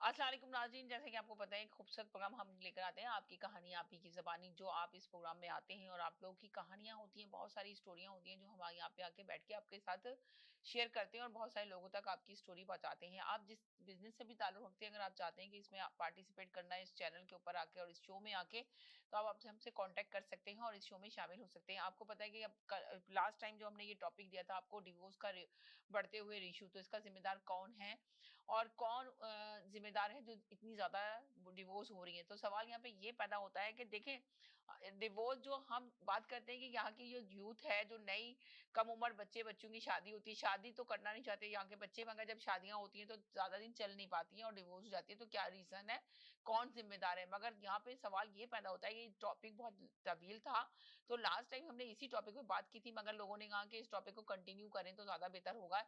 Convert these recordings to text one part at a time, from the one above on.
अस्सलाम वालेकुम नाज़रीन, जैसे कि आपको पता है, एक खूबसूरत प्रोग्राम हम लेकर आते हैं, आपकी कहानी आप ही की ज़बानी। जो आप इस प्रोग्राम में आते हैं और आप लोगों की कहानियाँ होती हैं, बहुत सारी स्टोरियाँ होती हैं जो हम यहाँ पे आके बैठ के आपके साथ शेयर करते हैं और बहुत सारे लोगों तक आपकी स्टोरी पहुँचाते हैं। आप जिस बिज़नेस से भी ताल्लुक़ रखते हैं, अगर आप चाहते हैं कि इसमें आप पार्टिसिपेट करना है इस चैनल के ऊपर आके और इस शो में आके, तो आप आपसे हमसे कॉन्टैक्ट कर सकते हैं और इस शो में शामिल हो सकते हैं। आपको पता है कि अब क लास्ट टाइम जो हमने ये टॉपिक दिया था आपको, डिवोर्स का रे बढ़ते हुए इश्यू, तो इसका ज़िम्मेदार कौन है और कौन ज़िम्मेदार है जो इतनी ज़्यादा डिवोर्स हो रही है। तो सवाल यहाँ पे ये पैदा होता है कि देखें, डिवोर्स जो हम बात करते हैं कि यहाँ की जो यूथ है, जो नई कम उम्र बच्चों की शादी होती है, शादी तो करना नहीं चाहते यहाँ के बच्चे, मगर जब शादियाँ होती हैं तो ज़्यादा दिन चल नहीं पाती हैं और डिवोर्स हो जाती है। तो क्या रीज़न है? कौन ज़िम्मेदार है? मगर यहाँ पे सवाल ये पैदा होता है, ये टॉपिक बहुत तवील था, तो लास्ट टाइम हमने इसी टॉपिक पे बात की थी, मगर लोगों ने कहा कि इस टॉपिक को कंटिन्यू करें तो ज़्यादा बेहतर होगा।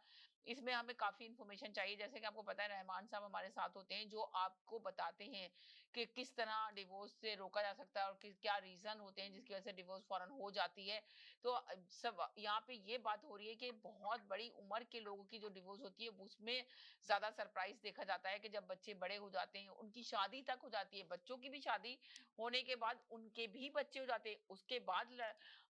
इसमें हमें काफ़ी इन्फॉर्मेशन चाहिए, जैसे कि आपको पता है रहमान साहब हमारे साथ होते हैं, जो आपको बताते हैं कि किस तरह डिवोर्स से रोका जा सकता है और क्या रीज़न होते हैं जिसकी वजह से डिवोर्स फ़ौरन हो जाती है। तो सब यहाँ पे ये बात हो रही है कि बहुत बड़ी उम्र के लोगों की जो डिवोर्स होती है, उसमें ज़्यादा सरप्राइज़ देखा जाता है कि जब बच्चे बड़े हो जाते हैं, उनकी शादी तक हो जाती है, बच्चों की भी शादी होने के बाद उनके भी बच्चे हो जाते हैं। उसके बाद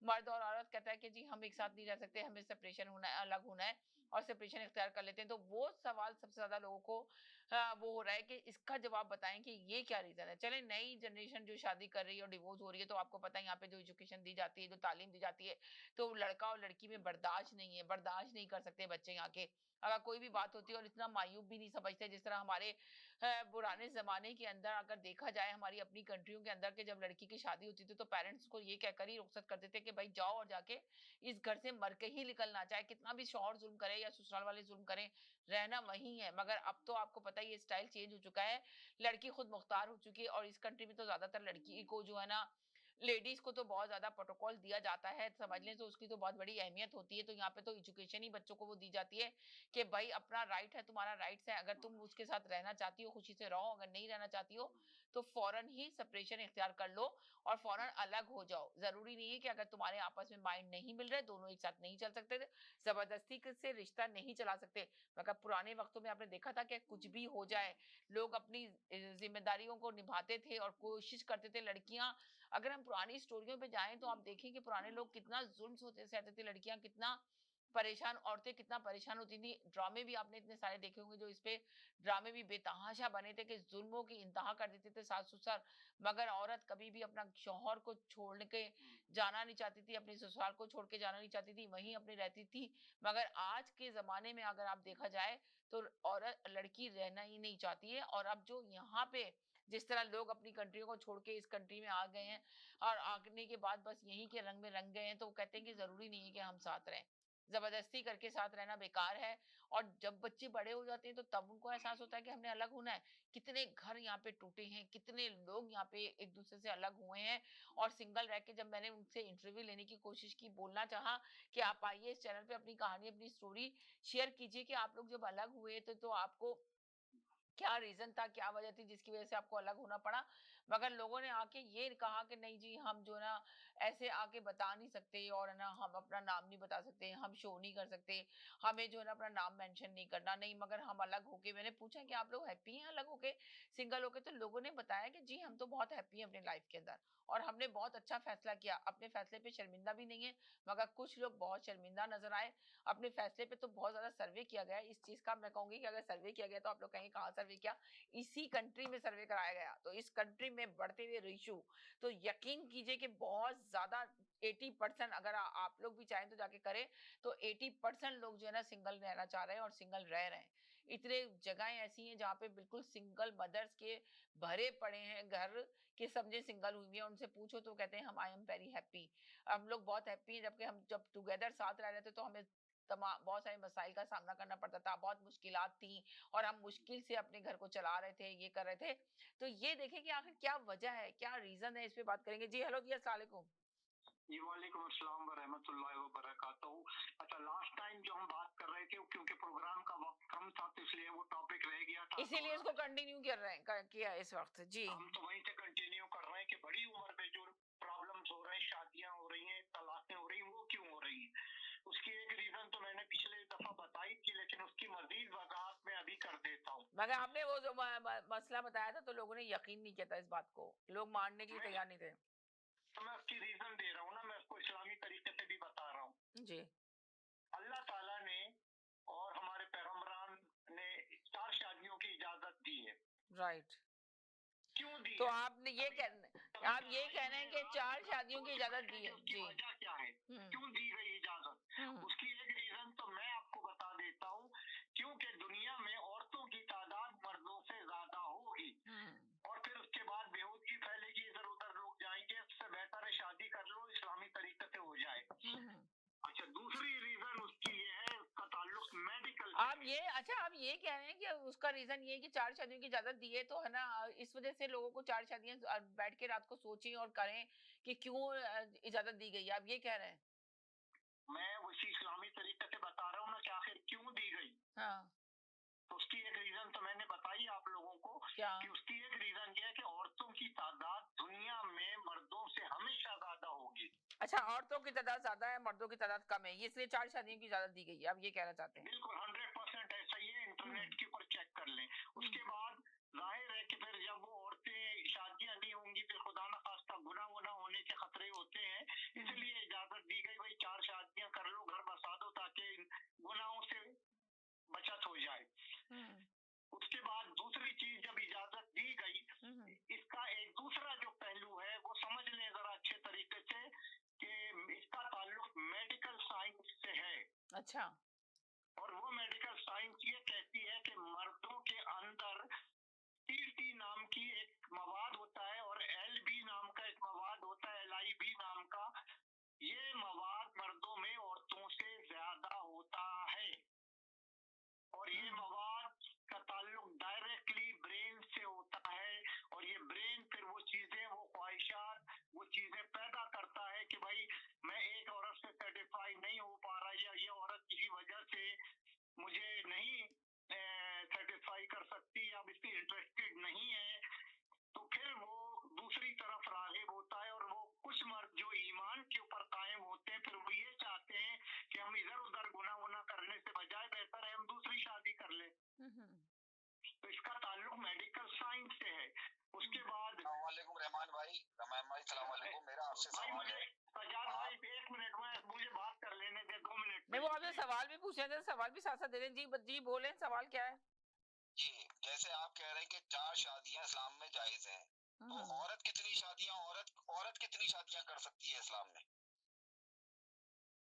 मर्द और औरत कहता है कि जी हम एक साथ नहीं रह सकते, हमें सेपरेशन होना है, अलग होना है और सेपरेशन इख्तियार कर लेते हैं। तो वो सवाल सबसे ज़्यादा लोगों को वो हो रहा है कि इसका जवाब बताएँ कि ये क्या रीज़न है? चलें, नई जनरेशन जो शादी कर रही है और डिवोर्स हो रही है, तो आपको पता है यहाँ पे जो एजुकेशन दी जाती है, जो तालीम दी जाती है, तो लड़का और लड़की में बर्दाश्त नहीं है, बर्दाश्त नहीं कर सकते बच्चे यहाँ के। अगर कोई भी बात होती है और इतना मायूब भी नहीं समझते, जिस तरह हमारे पुराने ज़माने के अंदर अगर देखा जाए, हमारी अपनी कंट्रियों के अंदर, कि जब लड़की की शादी होती थी तो पेरेंट्स को ये कहकर ही रुखसत कर देते कि भाई जाओ और जाके इस घर से मर के ही निकलना, चाहे कितना भी शौहर ज़ुल्म करे या ससुराल वाले ज़ुल्म करें, रहना वहीं है। मगर अब तो आपको पता है ये स्टाइल चेंज हो चुका है, लड़की खुद मुख्तार हो चुकी है और इस कंट्री में तो ज़्यादातर लड़की को जो है ना, लेडीज़ को तो बहुत ज़्यादा प्रोटोकॉल दिया जाता है, समझ लें तो उसकी तो बहुत बड़ी अहमियत होती है। तो यहाँ पे तो एजुकेशन ही बच्चों को वो दी जाती है कि भाई अपना राइट है, तुम्हारा राइट्स है, अगर तुम उसके साथ रहना चाहती हो, खुशी से रहो, अगर नहीं रहना चाहती हो, तो फौरन ही सेपरेशन इख्तियार कर लो और फौरन अलग हो जाओ। ज़रूरी नहीं है कि अगर तुम्हारे आपस में माइंड नहीं मिल रहे, दोनों एक साथ नहीं चल सकते थे, ज़बरदस्ती से रिश्ता नहीं चला सकते। मगर पुराने वक़्तों में आपने देखा था कि कुछ भी हो जाए, लोग अपनी ज़िम्मेदारियों को निभाते थे और कोशिश करते थे। लड़कियाँ, अगर हम पुरानी स्टोरियों पे जाएँ तो आप देखें कि पुराने लोग कितना ज़ुल्म सोते सहते थे, लड़कियाँ कितना परेशान, औरतें कितना परेशान होती थी। ड्रामे भी आपने इतने सारे देखे होंगे जो इस पे ड्रामे भी बेतहाशा बने थे कि ज़ुल्मों की इंतहा कर देते थे सास-ससुर, मगर औरत कभी भी अपना शौहर को छोड़ के जाना नहीं चाहती थी, अपने ससुराल को छोड़ के जाना नहीं चाहती थी, वहीं अपनी रहती थी। मगर आज के ज़माने में अगर आप देखा जाए तो औरत लड़की रहना ही नहीं चाहती है और अब जो यहाँ पे जिस तरह लोग अपनी कंट्रियों को छोड़ के इस कंट्री में आ गए हैं और आने के बाद बस यहीं के रंग में रंग गए हैं, तो वो कहते हैं कि ज़रूरी नहीं है कि हम साथ रहें। ज़बरदस्ती करके साथ रहना बेकार है और जब बच्चे बड़े हो जाते हैं तो तब उनको एहसास होता है कि हमने अलग होना है। कितने घर यहाँ पे टूटे हैं, कितने लोग यहाँ पे एक-दूसरे से अलग हुए हैं और सिंगल रह के जब मैंने उनसे इंटरव्यू लेने की कोशिश की, बोलना चाहा कि आप आइए इस चैनल पे अपनी कहानी, अपनी स्टोरी शेयर कीजिए कि आप लोग जब अलग हुए थे तो आपको क्या रीज़न था, क्या वजह थी जिसकी वजह से आपको अलग होना पड़ा? मगर लोगों ने आके ये कहा कि नहीं जी, हम जो है ना ऐसे आके बता नहीं सकते और है ना हम अपना नाम नहीं बता सकते, हम शो नहीं कर सकते, हमें जो है ना अपना नाम मेंशन नहीं करना, नहीं मगर हम अलग होके, मैंने पूछा कि आप लोग हैप्पी हैं अलग होके, सिंगल होके? तो लोगों ने बताया कि जी हम तो बहुत हैप्पी हैं अपनी लाइफ के अंदर और हमने बहुत अच्छा फैसला किया, अपने फैसले पे शर्मिंदा भी नहीं है, मगर कुछ लोग बहुत शर्मिंदा नज़र आए। अपने फैसले पे तो बहुत ज़्यादा सर्वे किया गया है, इस चीज़ का मैं कहूँगी कि अगर सर्वे किया गया तो आप लोग कहेंगे कहाँ सर्वे किया? इसी कंट्री में सर्वे कराया गया। तो इस कंट्री में बढ़ते हुए रेशियो, तो यकीन कीजिए कि बहुत ज़्यादा 80% अगर आप लोग भी चाहें तो जाके करें, तो 80% लोग जो है ना सिंगल रहना चाह रहे हैं और सिंगल रह रहे हैं। इतने जगहें ऐसी हैं जहाँ पे बिल्कुल सिंगल मदर्स के भरे पड़े हैं घर, कि समझे सिंगल हुई हैं, उनसे पूछो तो कहते हैं हम आई एम वेरी हैप्पी। हम लोग बहुत हैप्पी हैं, जबकि हम जब टुगेदर साथ रह रहे थे तो हमें बहुत सारे मसाइल का सामना करना पड़ता था, बहुत मुश्किलात थी और हम मुश्किल से अपने घर को चला रहे थे, ये कर रहे थे। तो ये देखें कि आखिर क्या वजह है, क्या रीज़न है, इस पे बात करेंगे। जी, हेलो जी, अस्सलाम वालेकुम। जी, वालेकुम अस्सलाम वरहमतुल्लाहि वबरकातुहू। अच्छा, लास्ट टाइम जो हम बात कर रहे थे क्योंकि प्रोग्राम का वक़्त कम था तो इसलिए वो टॉपिक रह गया था इसीलिए थोड़ा। इसको कंटिन्यू कर रहे हैं क किया है इस वक़्त। जी। हम तो वहीं से कंटिन्यू कर रहे हैं कि बड़ी उम्र में जो प्रॉब्लम्स हो रहे हैं, शादियाँ हो रही हैं, तलाक़ें हो रही हैं, वो क्यों हो रही हैं? उसकी एक रीज़न तो मैंने पिछले दफ़ा बताई थी, लेकिन उसकी मज़ीद वज़ाहत मैं अभी कर देता हूँ। मगर आपने वो जो मसला बताया था तो लोगों ने यकीन नहीं किया था इस बात को, लोग मानने के लिए मैं तैयार नहीं थे। तो मैं उसकी रीजन दे रहा हूँ ना, मैं उसको इस्लामी तरीके से भी बता रहा हूँ। जी। अल्लाह ताला ने और हमारे पैगम्बरान ने 4 शादियों की इजाजत दी है। राइट। क्यों दी तो है? आपने ये कभी कह कभी आप ये तराई कह रहे हैं में कि रात 4 दिन रात शादियों की सोच इजाज़त बैठे दी कि है। उसकी जी। वजह क्या है? हुँ, क्यों दी गई इजाजत? हुँ, उसकी एक रीजन तो मैं आपको बता देता हूँ, क्योंकि दुनिया में औरतों की तादाद मर्दों से ज्यादा होगी हुँ, और फिर उसके बाद बेहूदगी फैलेगी, इधर उधर लोग जाएंगे, इससे बेहतर है शादी कर लो, इस्लामी तरीके से हो जाए। हुँ, हुँ। अच्छा, दूसरी रीजन उसकी ये है, उसका ताल्लुक मेडिकल से आप है। ये अच्छा आप ये कह रहे हैं कि उसका रीज़न ये है कि 4 शादियों की इजाज़त दी है तो है ना इस वज़ह से लोगों को 4 शादियाँ बैठ के रात को सोचें और करें कि क्यों इजाज़त दी गई है, आप ये कह रहे हैं? मैं उसी इस्लामी तरीके से बता रहा हूँ ना कि आखिर क्यों दी गई। हाँ, तो उसकी एक रीजन तो मैंने बताई आप लोगों को क्या? कि उसकी एक रीजन ये है कि औरतों की तादाद दुनिया में मर्दों से हमेशा ज्यादा होगी। अच्छा औरतों की तादाद ज़्यादा है, मर्दों की तादाद कम है, ये इसलिए 4 शादियों की इजाज़त दी गई है, आप ये कहना चाहते हैं? बिल्कुल 100% ऐसा ही है, हुँ, इंटरनेट के ऊपर चेक कर लें। हुँ, उसके बाद जाहिर है कि फिर जब वो औरतें शादियां नहीं होंगी फिर खुदा न खास्ता गुनाह वुनाह होने के खतरे होते हैं, हुँ, इसलिए इजाजत दी गई भाई 4 शादियां कर लो, घर बसा दो ताकि इन गुनाहों से बचत हो जाए। हुँ, उसके बाद दूसरी चीज जब इजाजत दी गई, हुँ, हुँ। इसका एक दूसरा जो पहलू है वो समझ लें जरा अच्छे तरीके से कि इसका ताल्लुक मेडिकल साइंस से है। अच्छा। और वो मेडिकल साइंस ये कहती है कि मर्दों के अंदर टीटी नाम की एक मवाद होता है और एलबी नाम का एक मवाद होता है, एलआईबी नाम का। ये मवाद मर्दों में औरतों से ज्यादा होता है और ये हुँ, मवाद का ताल्लुक डायरेक्टली ब्रेन से होता है और ये ब्रेन फिर वो चीजें, वो ख्वाहिशात, वो चीजें पैदा करता है कि भाई मैं एक औरत से सेटिस्फाई नहीं हो पा रहा या ये औरत किसी वजह से मुझे नहीं सेटिस्फाई कर सकती या इस पे इंटरेस्टेड नहीं है, तो फिर वो दूसरी तरफ राग़िब होता है। और वो कुछ मर्द जो ईमान के ऊपर कायम होते हैं फिर वो ये चाहते हैं कि हम इधर-उधर गुनाह-वुनाह करने से बजाय बेहतर है हम दूसरी शादी कर लें। हुँ, हुँ, तो इसका ताल्लुक मेडिकल साइंस से है। उसके हुँ। बाद अस्सलामुअलैकुम रहमान भाई सलामुअलैकुम, मेरा आपसे भाई सवाल मुझे है। सजाद भाई आप 1 मिनट में मुझे बात कर लेने दे, 2 मिनट नहीं में। वो आपसे सवाल भी पूछ रहे थे, सवाल भी साथ-साथ दे रहे हैं। जी, जी बोलें सवाल क्या है? जी, जैसे आप कह रहे हैं कि 4 शादियां इस्लाम में जायज हैं, हुँ, तो हुँ। औरत कितनी शादियां कर सकती है इस्लाम में?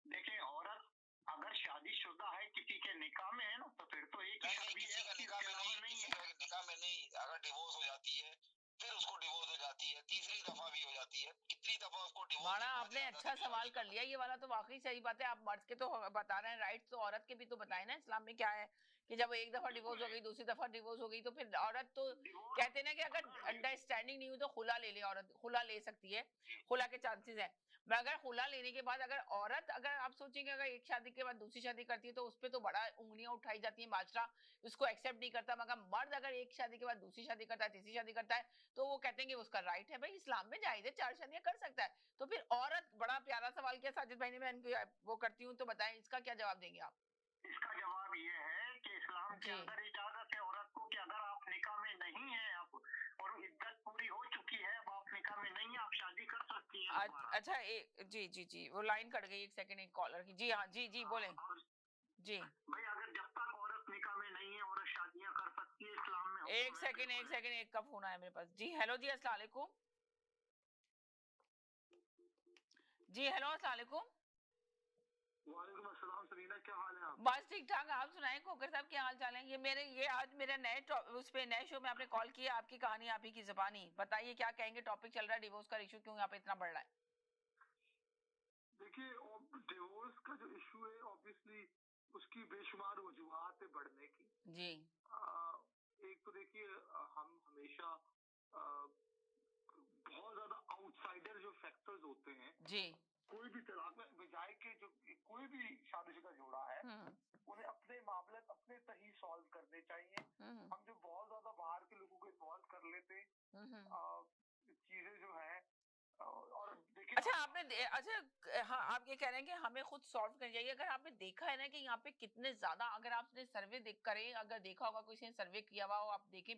देखिए, औरत अगर शादीशुदा है, किसी के निकाह में है ना, तो फिर तो एक ही नहीं नहीं, शादी है, किसी का उसके निकाह में अलावा नहीं, नहीं किसी है। का निकाह में नहीं, अगर डिवोर्स हो जाती है फिर उसको डिवोर्स हो जाती है, तीसरी दफा भी हो जाती है, कितनी दफा उसको डिवोर्स माना के बाद आपने इरादा अच्छा से सवाल शादी कर करना? लिया, ये वाला तो वाक़ई सही बात है। आप मर्द के तो बता रहे हैं राइट्स, तो औरत के भी तो बताएँ ना इस्लाम में क्या है कि जब एक दफ़ा बिल्कुल डिवोर्स हो है। गई, दूसरी दफ़ा डिवोर्स हो गई तो फिर औरत तो डिवोर्स कहते हैं ना कि अगर अगर अंडरस्टैंडिंग नहीं हुई तो खुला ले ले औरत, खुला ले सकती है, जी, खुला के चांसेस हैं। मगर खुला लेने के बाद अगर औरत अगर आप सोचेंगे अगर एक शादी के बाद दूसरी शादी करती है तो उसपे तो बड़ा उँगलियाँ उठाई जाती हैं, माशरा उसको एक्सेप्ट नहीं करता। मगर मर्द अगर एक शादी के बाद दूसरी शादी करता है, तीसरी शादी करता है, तो वो कहते हैं कि उसका राइट है। भई इस्लाम में जायज़ है, 4 शादियाँ कर सकता है। तो फिर औरत बड़ा प्यारा सवाल किया साजिद भाई ने, मैं इनकी वो करती हूँ तो बताएं इसका क्या जवाब देंगे आप? इसका जवाब ये है कि इस्लाम के जी। अंदर इजाजत है औरत को कि अगर आप निकाह में नहीं हैं अब और इद्दत पूरी हो चुकी है, अब आप निकाह में नहीं हैं, आप शादी कर सकती हैं दोबारा। अच्छा जी, जी, जी, वो लाइन कट गई 1 सेकंड एक कॉलर की। जी हाँ, जी, जी बोलें। और जी। भाई अगर जब तक औरत निकाह में नहीं है, औरत शादियां कर सकती है, इस्लाम में 1 हुक्म है, सेकंड, 1 बिल्कुल है। सेकंड, एक का फ़ोन आया मेरे पास। जी, हेलो जी, अस्सलाम वालेकुम। जी, हेलो अस्सलाम वालेकुम। वालेकुम अस्सलाम सरीना, क्या हाल है आपके? बस ठीक-ठाक, आप सुनाएँ खोकर साहब क्या हाल-चाल है? ये आज मेरे नए उस पे नए शो में आपने कॉल किया, आपकी कहानी आप ही की ज़ुबानी। बताइए क्या कहेंगे? टॉपिक चल रहा है डिवोर्स का इश्यू क्यों यहाँ पे इतना बढ़ रहा है? देखिए, डिवोर्स का जो इशू है ऑब्वियसली उसकी बेशुमार वजूहात है बढ़ने की। जी, एक तो देखिए, हम हमेशा बहुत ज्यादा आउटसाइडर जो फैक्टर्स होते हैं, जी। कोई भी तलाक में बजाय के जो कोई भी शादीशुदा जोड़ा है हुँ, उन्हें अपने मामले अपने सही सॉल्व करने चाहिए। हुँ, हम जो बहुत ज्यादा बाहर के लोगों को इन्वॉल्व कर लेते हुँ, हुँ। चीजें जो है और देखिए अच्छा आपने अच्छा, हाँ, आप ये कह रहे हैं कि हमें खुद सॉल्व करनी चाहिए। अगर आपने देखा है ना कि यहाँ पे कितने ज़्यादा, अगर आपने सर्वे देख करें, अगर देखा होगा किसी ने सर्वे किया हुआ हो, आप देखें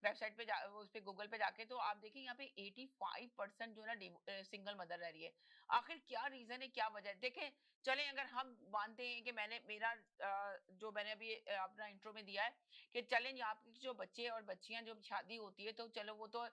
वेबसाइट पे उस पे गूगल पे जाके, तो आप देखें यहाँ पे 85% जो है ना सिंगल मदर रह रही है। आखिर क्या रीज़न है, क्या वजह है? देखें, चलें अगर हम मानते हैं कि जो मैंने अभी अपना इंट्रो में दिया है कि चलें यहाँ पे जो बच्चे और बच्चियाँ जो शादी होती है, तो चलो वो तो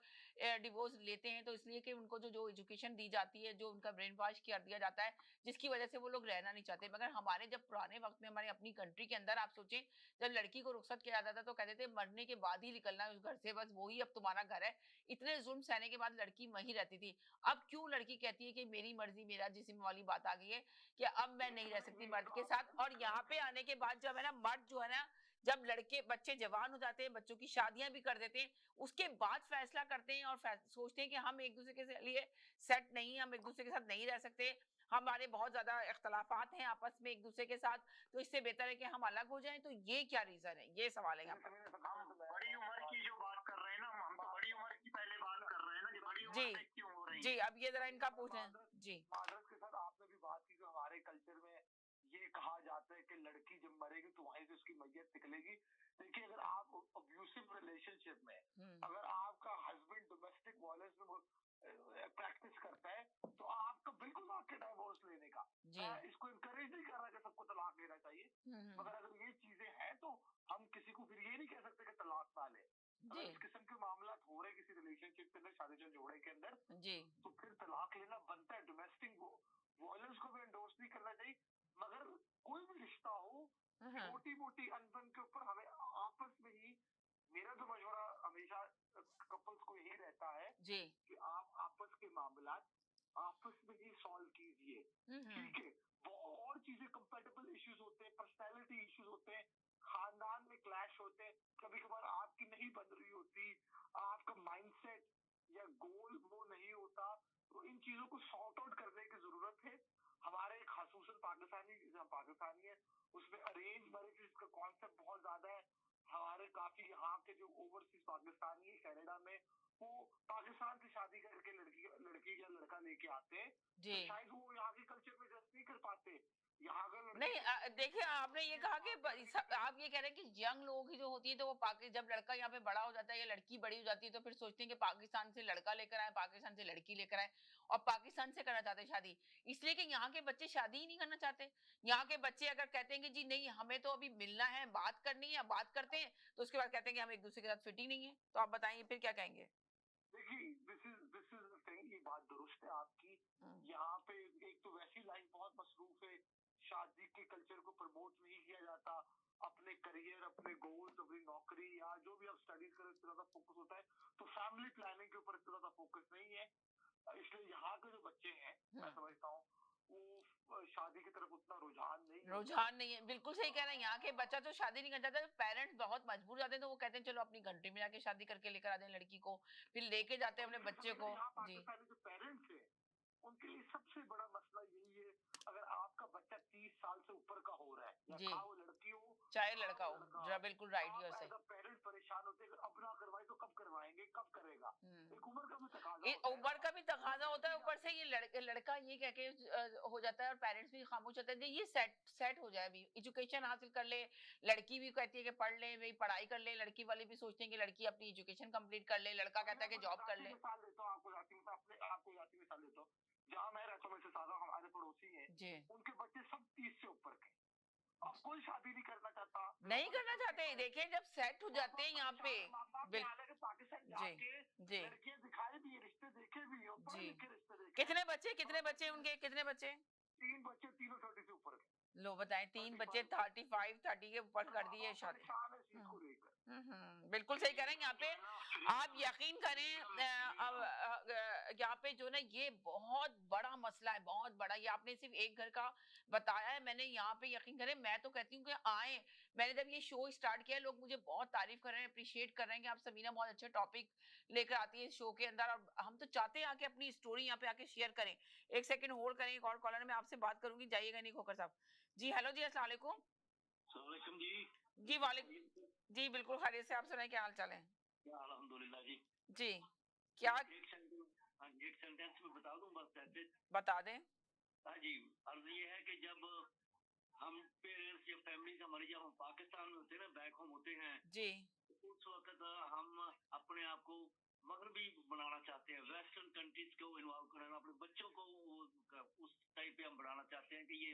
डिवोर्स लेते हैं तो इसलिए कि उनको जो एजुकेशन दी जाती है, जो उनका ब्रेन वॉश कर दिया जाता है, जिसकी वजह से वो लोग रहना नहीं चाहते। मगर हमारे जब पुराने वक्त में हमारी अपनी कंट्री के अंदर आप सोचें, जब लड़की को रुखसत किया जाता था तो कहते थे मरने के बाद ही निकलना है उस घर से, बस वही अब तुम्हारा घर है। इतने जुल्म सहने के बाद लड़की वहीं रहती थी। अब क्यों लड़की कहती है कि मेरी मर्जी मेरा जिस्म वाली बात आ गई है कि अब मैं नहीं रह सकती मर्द के साथ। और यहाँ पे आने के बाद जब है ना मर्द जो है ना, जब लड़के बच्चे जवान हो जाते हैं, बच्चों की शादियां भी कर देते हैं, उसके बाद फैसला करते हैं और सोचते हैं कि हम एक दूसरे के लिए सेट नहीं, हम एक दूसरे के साथ नहीं रह सकते, हमारे बहुत ज्यादा इख्तलाफात हैं आपस में एक दूसरे के साथ, तो इससे बेहतर है कि हम अलग हो जाएं। तो ये क्या रीजन है, ये सवाल है यहाँ पर। हम बड़ी उम्र की जो बात कर रहे हैं ना, हम तो बड़ी उम्र की पहले बात कर रहे हैं ना कि बड़ी जी, उम्र में क्यों हो रही जी, है। अब ये जरा इनका पूछें। जी, मादरस के साथ आपने भी बात की, जो हमारे कल्चर में ये कहा जाता है कि लड़की जब मरेगी तो वहीं से उसकी मैयत निकलेगी। देखिए, अगर आप अब्यूसिव रिलेशनशिप में, अगर आपका हस्बैंड डोमेस्टिक वायलेंस में प्रैक्टिस करता है, तो आपका बिल्कुल हक है डाइवोर्स लेने का। जी, मैं इसको इनकरेज नहीं कर रहा कि सबको तलाक लेना चाहिए, मगर अगर ये चीजें हैं तो हम किसी को फिर ये नहीं कह सकते कि तलाक ना ले। अगर जी, इस किस्म के मामला हो रहे किसी रिलेशनशिप के अंदर, शादीशुदा जोड़े के अंदर, जी, तो फिर तलाक लेना बनता है। डोमेस्टिक वायलेंस को भी एंडोर्स नहीं करना चाहिए, मगर कोई भी रिश्ता हो, छोटी मोटी अनबन के ऊपर हमें आपस में ही, मेरा तो मशवरा हमेशा कपल्स को यही रहता है जी, कि आप आपस के मामला आपस में ही सॉल्व कीजिए। ठीक है, वो और चीजें कंपेटेबल इश्यूज होते हैं, पर्सनैलिटी इश्यूज होते हैं, खानदान में क्लैश होते हैं, कभी कभार आपकी नहीं बन रही होती, आपका माइंडसेट या गोल वो नहीं होता, तो इन चीजों को सॉर्ट आउट करने की जरूरत है। हमारे खासूसन पाकिस्तानी है, उसमें अरेंज मैरिज का कॉन्सेप्ट बहुत ज्यादा है। हमारे काफी यहाँ के जो ओवरसीज पाकिस्तानी है कनाडा में, वो पाकिस्तान से शादी करके लड़की या लड़का लेके आते हैं, जी। तो शायद वो यहाँ के कल्चर में एडजस्ट नहीं कर पाते। यहाँ का नहीं, देखिए आपने ये कहा कि आप ये कह रहे हैं कि यंग लोग ही जो होती है तो वो जब लड़का यहाँ पे बड़ा हो जाता है या लड़की बड़ी हो जाती है तो फिर सोचते हैं कि पाकिस्तान से लड़का लेकर आए, पाकिस्तान से लड़की लेकर आए, और पाकिस्तान से करना चाहते हैं शादी, इसलिए कि यहाँ के बच्चे शादी ही नहीं करना चाहते। यहाँ के बच्चे अगर कहते हैं कि जी नहीं हमें तो अभी मिलना है, बात करनी है, बात करते हैं, तो उसके बाद कहते हैं कि हम एक दूसरे के साथ फिट ही नहीं है। तो आप बताइए फिर क्या कहेंगे। देखिए, दिस इज द थिंग, ये बात दुरुस्त है आपकी। यहाँ पे एक तो वैसी लाइफ बहुत मसरूफ है, शादी के कल्चर को प्रमोट नहीं किया जाता, अपने करियर, अपने गोल्स, अपनी नौकरी या जो भी आप स्टडीज करें इतना ज्यादा फोकस होता है, तो फैमिली प्लानिंग के ऊपर इतना ज्यादा फोकस नहीं है। इसलिए यहाँ के जो बच्चे हैं, मैं समझता हूँ वो शादी की तरफ उतना रुझान नहीं है, बिल्कुल सही कह रहे हैं। यहाँ के बच्चा तो शादी नहीं करना चाहता, पेरेंट्स बहुत मजबूर जाते हैं, तो वो कहते हैं चलो अपनी कंट्री में जाके शादी करके लेकर आते हैं लड़की को, फिर लेके जाते हैं अपने बच्चे को। यहाँ जी, पाकिस्तानी जो पेरेंट्स हैं, उनके लिए सबसे बड़ा मसला यही है, अगर आपका बच्चा 30 साल से ऊपर का हो रहा है, या जी, खा वो लड़की हो चाहे खा लड़का वो हो, लड़का जरा हो, बिल्कुल राइट आप यूर से। एज अ पेरेंट परेशान होते हैं, अगर अब ना करवाए तो कब करवाएंगे, कब करेगा। एक उम्र का भी तकाजा होता है उम्र ना। का भी तकाजा होता है, ऊपर से ये लड़का ये कह के हो जाता है और पेरेंट्स भी खामोश होते हैं जी, ये सेट हो जाए, अभी एजुकेशन हासिल कर ले। लड़की भी कहती है कि पढ़ ले, भाई पढ़ाई कर ले, लड़की वाले भी सोचते हैं कि लड़की अपनी एजुकेशन कंप्लीट कर ले, लड़का कहता है कि जॉब कर ले। मिसाल देता हूँ आपको, आपको जाती मिसाल देता हूँ, जहाँ मैं रहता हूँ, मेरे सादा हमारे पड़ोसी हैं, जी, उनके बच्चे सब 30 से ऊपर के, अब कोई शादी नहीं करना चाहता, नहीं करना चाहते। देखिए जब सेट हो जाते हैं यहाँ पे। पाकिस्तान जी, जाके जी, लड़कियां दिखाई भी है, रिश्ते देखे भी है, पढ़े जी। लिखे रिश्ते देखे। कितने बच्चे उनके, कितने बच्चे? 3 बच्चे, तीनों 30 से ऊपर के। लो बताएं, 3 बच्चे 35 30 के ऊपर कर दिए शादी। परेशान है इस चीज को लेकर। बिल्कुल सही कह रहे हैं। यहाँ पे आप यकीन करें, यहाँ पे जो ना ये बहुत बड़ा मसला है, बहुत बड़ा। ये आपने सिर्फ एक घर का बताया है, मैंने यहाँ पे यकीन करें, मैं तो कहती हूँ कि आए। मैंने जब ये शो स्टार्ट किया, लोग मुझे बहुत तारीफ कर रहे हैं, अप्रिशिएट कर रहे हैं कि आप समीना बहुत अच्छे टॉपिक लेकर आती है इस शो के अंदर, और हम तो चाहते हैं आके अपनी स्टोरी यहाँ पे आके शेयर करें। एक सेकंड होल्ड करें, एक और कॉलर में आपसे बात करूंगी, जाइएगा नहीं खोकर साहब। जी हेलो जी, अस्सलाम वालेकुम। जी। जी वालेकुम। जी बिल्कुल खैरियत से, आप सुनाए क्या हाल चाल है? अल्हम्दुलिल्लाह जी। जी, क्या? हाँ जी, एक सेंटेंस में बता दूं बस ऐसे। बता दें। हाँ जी, अर्ज ये है कि जब हम पेरेंट्स या फैमिली हमारी जब हम पाकिस्तान में होते हैं ना, बैक होम होते हैं, जी। उस वक्त हम अपने आप को मगरबी बनाना चाहते हैं, वेस्टर्न कंट्रीज को इन्वॉल्व करना, अपने बच्चों को उस टाइप पे हम बनाना चाहते हैं कि ये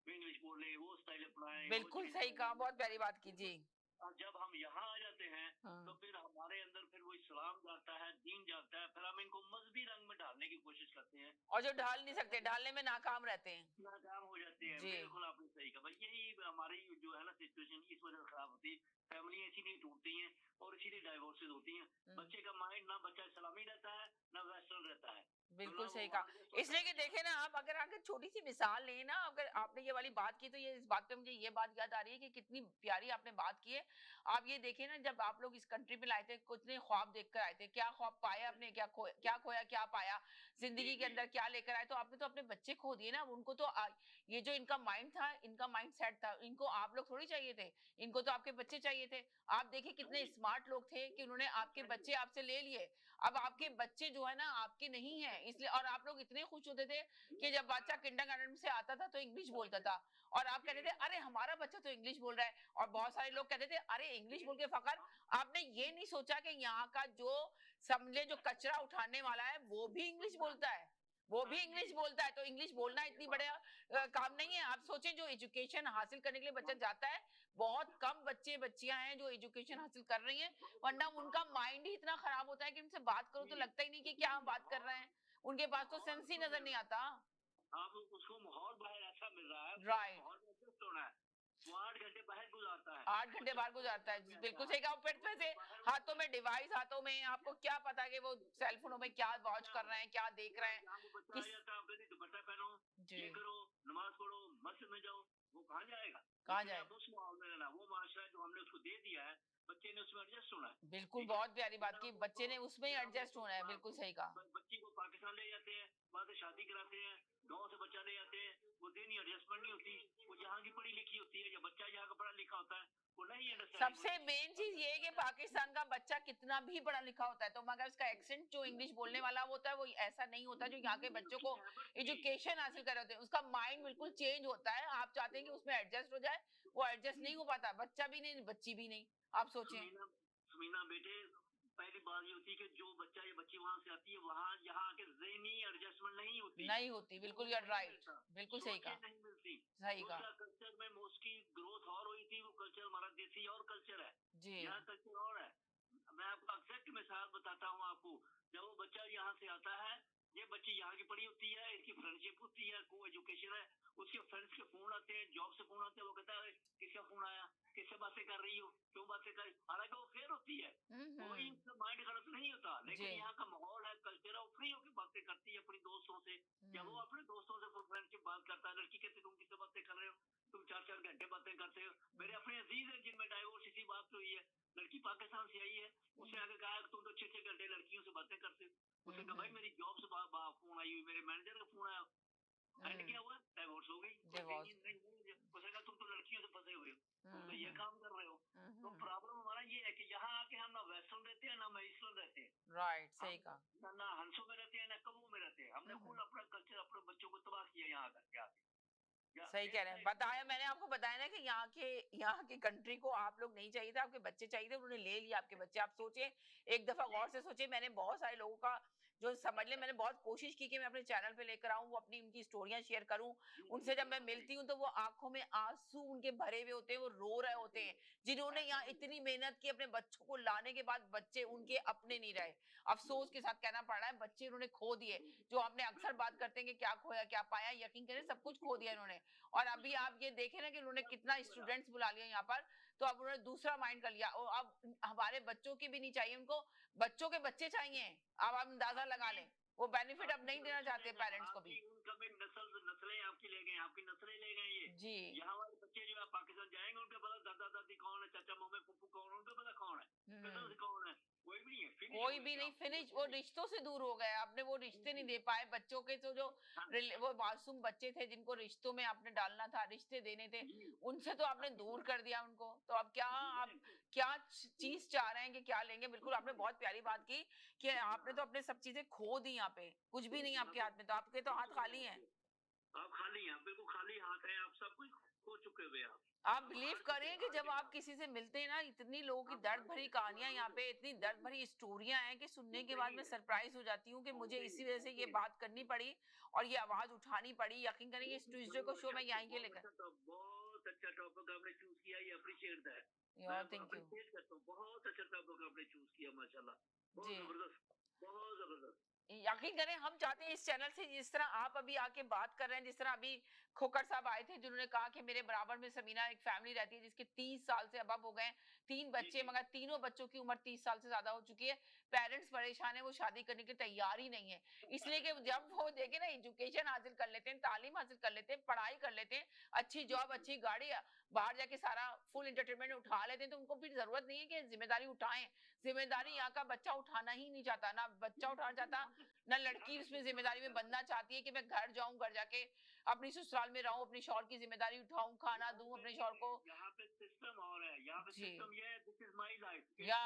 इंग्लिश बोले, वो स्टाइल अपनाएं, वो बिल्कुल चीज सही कहा, करें। बहुत प्यारी बात की जी। और जब हम यहाँ आ जाते हैं तो हाँ। फिर हमारे अंदर फिर वो इस्लाम जाता है, दीन जाता है, फिर हम इनको मजहबी रंग में डालने की कोशिश करते हैं, और जो ढाल नहीं सकते, ढालने में नाकाम रहते हैं। नाकाम हो जाते हैं। जी। बिल्कुल आपने सही कहा भाई, यही हमारी जो है ना सिचुएशन इस वजह से खराब होती है, फैमिली इसीलिए टूटती हैं और इसीलिए डाइवोर्सेज होती हैं। बच्चे का माइंड ना बच्चा इस्लामी रहता है ना वेस्टर्न रहता है, तो बिल्कुल ना सही वो कहा। वहाँ adjust इसलिए कि होता है। देखें ना आप, अगर अगर छोटी सी मिसाल लें ना, अगर आपने ये वाली बात की तो ये इस बात पे मुझे ये बात याद आ रही है कि कितनी प्यारी आपने बात की है। आप ये देखें ना, जब आप लोग इस कंट्री में लाए थे, कितने ख्वाब देखकर आए थे, क्या ख्वाब पाया आपने, क्या खोया, क्या पाया, जिंदगी के अंदर क्या लेकर आए, तो आपने तो अपने बच्चे खो दिए ना। उनको तो ये जो इनका माइंड था, इनका माइंड सेट था, इनको आप लोग थोड़ी चाहिए थे, इनको तो आपके बच्चे चाहिए थे। आप देखिए कितने स्मार्ट लोग थे कि उन्होंने आपके बच्चे आपसे ले लिए। अब आपके बच्चे जो है ना आपके नहीं है, इसलिए, और आप लोग इतने खुश होते थे कि जब बच्चा किंडरगार्टन से आता था तो इंग्लिश बोलता था, और आप कहते थे अरे हमारा बच्चा तो इंग्लिश बोल रहा है, और बहुत सारे लोग कहते थे अरे इंग्लिश बोल के फखर। आपने ये नहीं सोचा कि यहाँ का जो समझे जो कचरा उठाने वाला है वो भी इंग्लिश बोलता है, वो भी इंग्लिश बोलता है। तो इंग्लिश बोलना इतनी बड़े काम नहीं है। आप सोचें, जो एजुकेशन हासिल करने के लिए बच्चा जाता है, बहुत कम बच्चे बच्चियां हैं जो एजुकेशन हासिल कर रही हैं, वरना उनका माइंड ही इतना खराब होता है कि उनसे बात करो तो लगता ही नहीं कि क्या हम बात कर रहे हैं, उनके पास तो सेंस ही नजर नहीं आता। आप उसको माहौल बाहर ऐसा मिल रहा है, राइट। माहौल में adjust होना है, वो 8 घंटे बाहर गुजारता है, 8 घंटे बाहर गुजारता है, बिल्कुल सही कहा। फिर से हाथों में डिवाइस, हाथों में, आपको क्या पता कि वो सेल फोनों में क्या वॉच कर रहे हैं, क्या देख रहे हैं, यहाँ वो बच्चा आ किस। जाता है, आप कहते दुपट्टा पहनो, जी। ये करो, नमाज पढ़ो, मस्जिद में जाओ, वो कहाँ जाएगा? कहाँ उसने अब जाए। उस माहौल में रहना, वो माशरा जो हमने उसको दे दिया है, बच्चे ने उसमें एडजस्ट होना है। बिल्कुल, ठीक है, बहुत प्यारी फिर बात की, हम बच्चे उसको ने उसमें ही फिर हम एडजस्ट उसको होना है, बिल्कुल सही कहा। बच्ची को पाकिस्तान ले जाते हैं, वहाँ से शादी कराते हैं, गाँव से बच्चा ले जाते हैं, वो देनी एडजस्टमेंट नहीं होती, वो यहाँ की पढ़ी लिखी होती है, या बच्चा यहाँ का पढ़ा लिखा होता है, वो नहीं अंडरस्टैंडिंग सबसे मेन चीज ये है कि पाकिस्तान का बच्चा कितना भी पढ़ा लिखा होता है तो मगर उसका एक्सेंट जो इंग्लिश बोलने वाला होता है वो ऐसा नहीं होता जो यहाँ के बच्चों को एजुकेशन हासिल कर रहे होते हैं। उसका माइंड बिल्कुल चेंज होता है, आप चाहते हैं कि उसमें एडजस्ट हो जाए, वो एडजस्ट नहीं हो पाता, बच्चा भी नहीं, बच्ची भी नहीं। आप सोचें। सुमीना सुमीना बेटे, पहली बात ये होती है कि जो बच्चा या बच्ची वहां से आती है, वहां यहाँ आके ज़हनी एडजस्टमेंट नहीं होती, नहीं होती, बिल्कुल, यू आर राइट, बिल्कुल सही सोचें कहा, नहीं मिलती। सही कहा। दूसरा, कल्चर में उसकी ग्रोथ और हुई थी, वो कल्चर हमारा देसी और कल्चर है, जी। यहाँ कल्चर और है। मैं आपको एग्जैक्ट मिसाल बताता हूँ आपको, जब वो बच्चा यहाँ से आता है, ये बच्ची यहाँ की पढ़ी होती है, इसकी फ्रेंडशिप होती है, को एजुकेशन है, उसके फ्रेंड्स के फोन आते हैं, जॉब से फोन आते हैं, वो कहता है किसका फोन आया, किससे बातें कर रही हो, क्यों बातें कर, हालांकि वो फेयर होती है, कोई उसका माइंड गलत नहीं होता, लेकिन जी। यहाँ का माहौल है, कल्चर है, वो फ्री होकर बातें करती है अपनी दोस्तों से, या वो अपने दोस्तों से फ्रेंडशिप बात करता है, लड़की कहती तुम किससे बातें कर रहे हो, तुम 4-4 घंटे बातें करते हो। मेरे अपने अजीज है जिनमें डाइवोर्स इसी बात पे हुई है, लड़की पाकिस्तान से आई है, उसने आगे कहा तुम तो 6-6 घंटे लड़कियों से बातें करते हो, उसने कहा भाई मेरी जॉब से फोन आई हुई, मेरे मैनेजर का फोन आया, एंड क्या हुआ, डाइवोर्स हो गई। डिवोर्स। उसने कहा तुम तो लड़कियों से फंसे हुए हो, तुम तो ये काम कर रहे हो। तो प्रॉब्लम हमारा ये है कि यहाँ आके हम ना वेस्टर्न रहते हैं ना ईस्टर्न रहते हैं, राइट, सही कहा। ना हंसों में रहते हैं ना कबू में रहते हैं, हमने खुद अपना कल्चर अपने बच्चों को तबाह किया यहाँ करके आके। सही कह रहे हैं, बताया मैंने आपको, बताया ना कि यहाँ की कंट्री को आप लोग नहीं चाहिए थे, आपके बच्चे चाहिए थे, उन्होंने ले लिया आपके बच्चे। आप सोचिए, एक दफा गौर से सोचिए, मैंने बहुत सारे लोगों का जो समझ ले, मैंने बहुत कोशिश की कि मैं अपने चैनल पे लेकर आऊं, वो अपनी उनकी स्टोरियां शेयर करूं, उनसे जब मैं मिलती हूँ तो वो आंखों में आंसू उनके भरे हुए होते हैं, वो रो रहे होते हैं, जिन्होंने यहाँ इतनी मेहनत की अपने बच्चों को लाने के बाद बच्चे उनके अपने नहीं रहे। अफसोस के साथ कहना पड़ रहा है, बच्चे उन्होंने खो दिए। जो आपने अक्सर बात करते हैं कि क्या खोया क्या पाया, यकीन करें सब कुछ खो दिया इन्होंने। और अभी आप ये देखें ना कि उन्होंने कितना स्टूडेंट्स बुला लिया यहाँ पर, तो अब उन्होंने दूसरा माइंड कर लिया, और अब हमारे बच्चों की भी नहीं चाहिए उनको, बच्चों के बच्चे चाहिए। अब आप अंदाजा लगा लें, वो बेनिफिट अब नहीं देना चाहते पेरेंट्स को भी। उनका भी नस्लें आपकी ले गए, आपकी नस्लें ले गए ये जी। यहाँ वाले बच्चे जो है पाकिस्तान जाएंगे, उनका पता दादा दादी कौन है, चाचा मामे फूफू कौन है, उनका पता कौन है, कजन कौन है, कोई भी नहीं है, कोई भी नहीं, फिनिश, वो रिश्तों से दूर हो गए। आपने वो रिश्ते नहीं दे पाए बच्चों के, तो जो वो मासूम बच्चे थे जिनको रिश्तों में आपने डालना था, रिश्ते देने थे, उनसे तो आपने दूर कर दिया उनको। तो अब क्या, आप क्या चीज चाह रहे हैं कि क्या लेंगे। बिल्कुल आपने बहुत प्यारी बात की कि आपने तो अपने सब चीजें खो दी, यहाँ पे कुछ भी नहीं आपके हाथ में, तो आपके तो हाथ खाली हैं। आप खाली हैं, बिल्कुल खाली हाथ हैं, आप सब कुछ खो चुके हुए आप बिलीव करें कि जब आप किसी से मिलते हैं ना, इतनी लोगों की दर्द भरी कहानियां यहाँ पे, इतनी दर्द भरी स्टोरियां हैं कि सुनने के बाद मैं सरप्राइज हो जाती हूँ कि मुझे इसी वजह से ये बात करनी पड़ी और ये आवाज उठानी पड़ी। यकीन करेंगे इस ट्यूसडे को शो मैं यहीं के लेकर। बहुत अच्छा टॉपिक आपने चूज किया, ये अप्रिशिएट है। यार थैंक यू अप्रिशिएट करता हूँ, बहुत अच्छा टॉपिक आपने चूज किया, माशाल्लाह, बहुत जी। जबरदस्त, बहुत जबरदस्त। यकीन करें हम चाहते हैं इस चैनल से जिस तरह आप अभी आके बात कर रहे हैं, जिस तरह अभी खोकर साहब आए थे जिन्होंने कहा कि मेरे बराबर में समीना एक फैमिली रहती है जिसके 30 साल से अबव हो गए, 3 बच्चे, मगर तीनों बच्चों की उम्र 30 साल से ज्यादा हो चुकी है। पेरेंट्स परेशान है, वो शादी करने के तैयार ही नहीं है, इसलिए कि जब वो देखे ना एजुकेशन हासिल कर लेते हैं, तालीम हासिल कर लेते हैं, पढ़ाई कर लेते हैं, अच्छी जॉब, अच्छी गाड़ी, बाहर जाके सारा फुल एंटरटेनमेंट उठा लेते हैं, तो उनको फिर जरूरत नहीं है कि जिम्मेदारी उठाएं। जिम्मेदारी यहाँ का बच्चा उठाना ही नहीं चाहता, ना बच्चा उठाना चाहता, ना लड़की उसमें जिम्मेदारी में बनना चाहती है कि मैं घर जाऊं, घर जाके अपनी ससुराल में रहूं, अपनी शौहर की जिम्मेदारी उठाऊं, खाना दूं अपने शौहर को। यहाँ पे सिस्टम और है, यहाँ पे जी सिस्टम ये है, दिस इज माय लाइफ, या